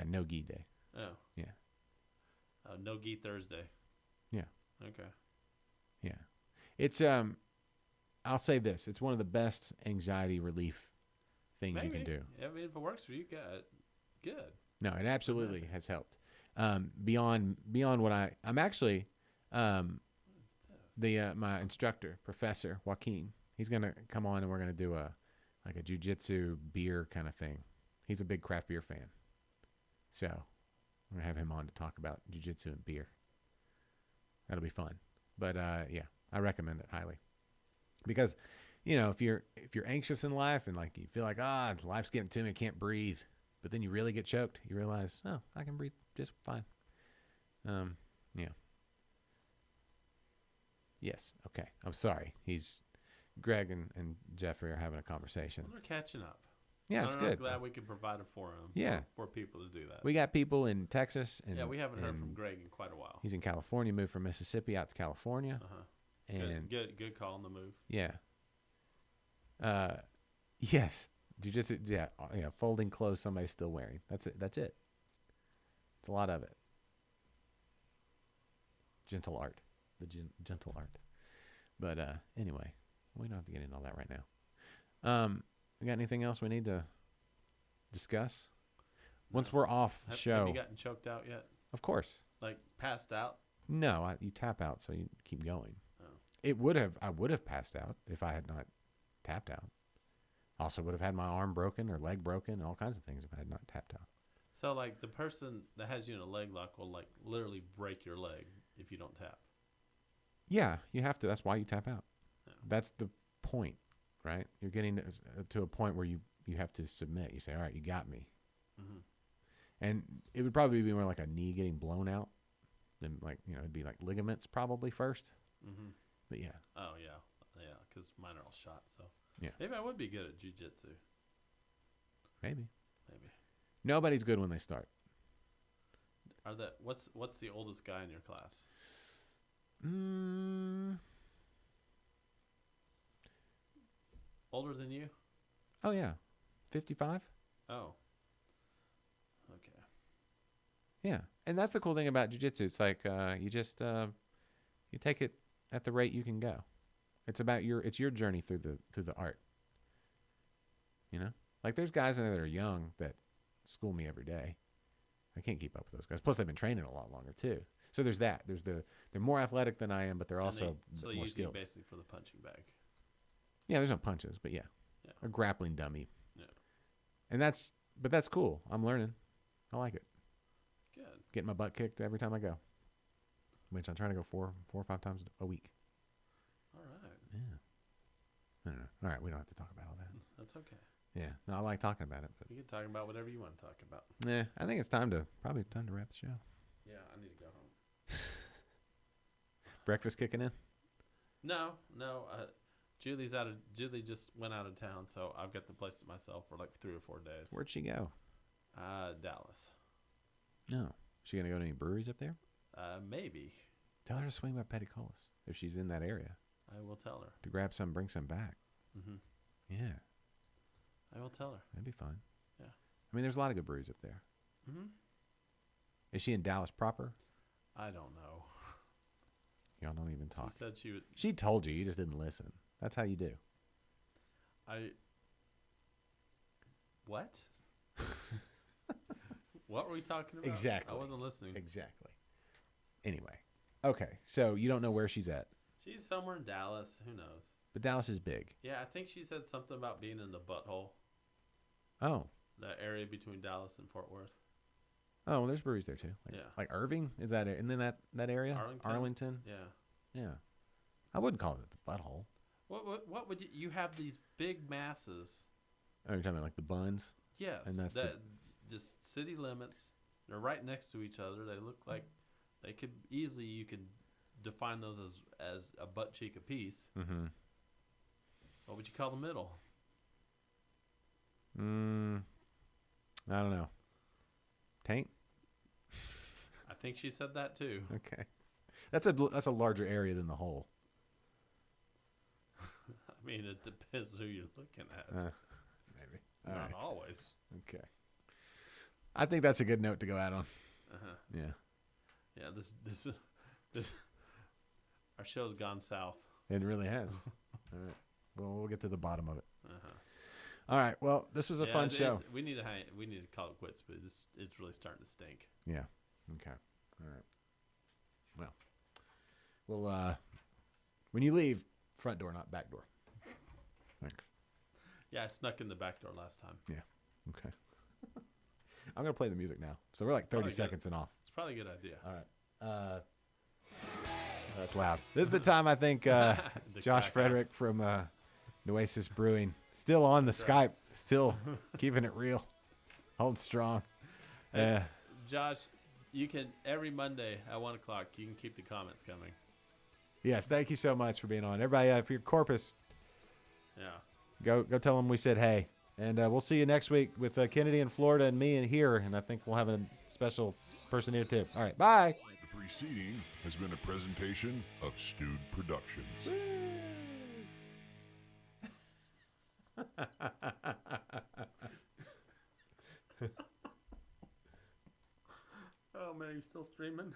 S1: no gi day.
S3: Oh.
S1: Yeah.
S3: No gi Thursday.
S1: Yeah.
S3: Okay.
S1: Yeah. It's I'll say this, it's one of the best anxiety relief things you can do.
S3: I mean, if it works for you, good.
S1: No, it absolutely has helped. Beyond what I'm actually my instructor, Professor Joaquin, he's gonna come on and we're gonna do a jiu-jitsu beer kind of thing. He's a big craft beer fan. So I'm gonna have him on to talk about jiu-jitsu and beer. That'll be fun. But yeah, I recommend it highly. Because, if you're anxious in life and like you feel like life's getting to me, I can't breathe, but then you really get choked, you realize, I can breathe just fine. Yeah. Yes. Okay. I'm sorry. Greg and Jeffrey are having a conversation.
S3: Well, they're catching up.
S1: Yeah, it's good.
S3: I'm glad we can provide a forum for people to do that.
S1: We got people in Texas. And,
S3: we haven't heard from Greg in quite a while.
S1: He's in California, moved from Mississippi out to California. And
S3: good call on the move.
S1: Yeah. Yes. Jiu-jitsu, folding clothes somebody's still wearing. That's it. It's a lot of it. Gentle art. The gentle art. But anyway, we don't have to get into all that right now. We got anything else we need to discuss? Once we're off show.
S3: Have you gotten choked out yet?
S1: Of course.
S3: Like passed out?
S1: No, you tap out, so you keep going.
S3: Oh.
S1: I would have passed out if I had not tapped out. Also would have had my arm broken or leg broken and all kinds of things if I had not tapped out.
S3: So like the person that has you in a leg lock will like literally break your leg if you don't tap.
S1: Yeah, you have to. That's why you tap out.
S3: Yeah.
S1: That's the point, right? You're getting to a point where you have to submit. You say, all right, you got me.
S3: Mm-hmm.
S1: And it would probably be more like a knee getting blown out than it'd be like ligaments probably first.
S3: Mm-hmm.
S1: But yeah.
S3: Oh, yeah. Yeah, because mine are all shot, so.
S1: Yeah.
S3: Maybe I would be good at jiu-jitsu.
S1: Maybe. Nobody's good when they start.
S3: What's the oldest guy in your class? Older than you?
S1: Oh, yeah. 55?
S3: Oh. Okay.
S1: Yeah. And that's the cool thing about jiu-jitsu. It's like you just you take it at the rate you can go. It's about it's your journey through the art. Like there's guys in there that are young that school me every day. I can't keep up with those guys. Plus they've been training a lot longer too. So there's that. They're more athletic than I am, but they're also
S3: so
S1: more
S3: they use you
S1: skilled.
S3: basically for the punching bag.
S1: Yeah, there's no punches, but yeah. A grappling dummy.
S3: Yeah.
S1: And that's cool. I'm learning. I like it.
S3: Good.
S1: Getting my butt kicked every time I go. Which I'm trying to go 4 or 5 times a week.
S3: All right.
S1: Yeah. I don't know. All right, we don't have to talk about all that.
S3: That's okay.
S1: Yeah. No, I like talking about it, but
S3: We can talk about whatever you want to talk about.
S1: I think it's probably time to wrap the show.
S3: Yeah, I need to go home.
S1: Breakfast kicking in?
S3: No. Julie just went out of town, so I've got the place to myself for like 3 or 4 days.
S1: Where'd she go?
S3: Dallas.
S1: No. She gonna go to any breweries up there?
S3: Maybe.
S1: Tell her to swing by Petticolas if she's in that area.
S3: I will tell her.
S1: To grab some, bring some back.
S3: Mm-hmm.
S1: Yeah.
S3: I will tell her.
S1: That'd be fun.
S3: Yeah.
S1: I mean, there's a lot of good breweries up there.
S3: Mm-hmm.
S1: Is she in Dallas proper?
S3: I don't know.
S1: Y'all don't even talk.
S3: She said she would.
S1: She told you. You just didn't listen. That's how you do.
S3: What? What were we talking about?
S1: Exactly.
S3: I wasn't listening.
S1: Exactly. Anyway. Okay. So you don't know where she's at.
S3: She's somewhere in Dallas. Who knows?
S1: But Dallas is big.
S3: Yeah, I think she said something about being in the butthole.
S1: Oh.
S3: The area between Dallas and Fort Worth.
S1: Oh, well, there's breweries there too.
S3: Yeah.
S1: Like Irving? Is that it? And then that area?
S3: Arlington? Yeah.
S1: Yeah. I wouldn't call it the butthole.
S3: What would you have these big masses?
S1: Oh, you're talking about like the buns?
S3: Yes.
S1: And that's
S3: just city limits. They're right next to each other. They look like they could easily, you could define those as a butt cheek apiece.
S1: Mm-hmm.
S3: What would you call the middle?
S1: I don't know. Taint?
S3: I think she said that too.
S1: Okay. That's a larger area than the hole.
S3: I mean, it depends who you're looking at.
S1: Maybe. All
S3: Not
S1: right.
S3: always.
S1: Okay. I think that's a good note to go out on.
S3: Uh-huh.
S1: Yeah.
S3: Yeah, this our show's gone south.
S1: It really has. All right. Well, we'll get to the bottom of it.
S3: Uh-huh.
S1: All right. Well, this was a fun show.
S3: We need to call it quits, but it's really starting to stink.
S1: Yeah. Okay. All right. Well, when you leave, front door, not back door. Thanks.
S3: Yeah, I snuck in the back door last time.
S1: Yeah. Okay. I'm going to play the music now. So we're like 30 seconds and off.
S3: It's probably a good idea.
S1: All right. That's loud. This is the time I think Josh Fraedrick from Nueces Brewing, still on the Skype, still keeping it real, holding strong.
S3: Josh, you can, every Monday at 1 o'clock, you can keep the comments coming.
S1: Yes, thank you so much for being on. Everybody, if you're Corpus, go tell them we said hey. And we'll see you next week with Kennedy in Florida and me in here. And I think we'll have a special person here too. All right, bye.
S4: The preceding has been a presentation of Stewed Productions.
S3: Oh man, are you still streaming?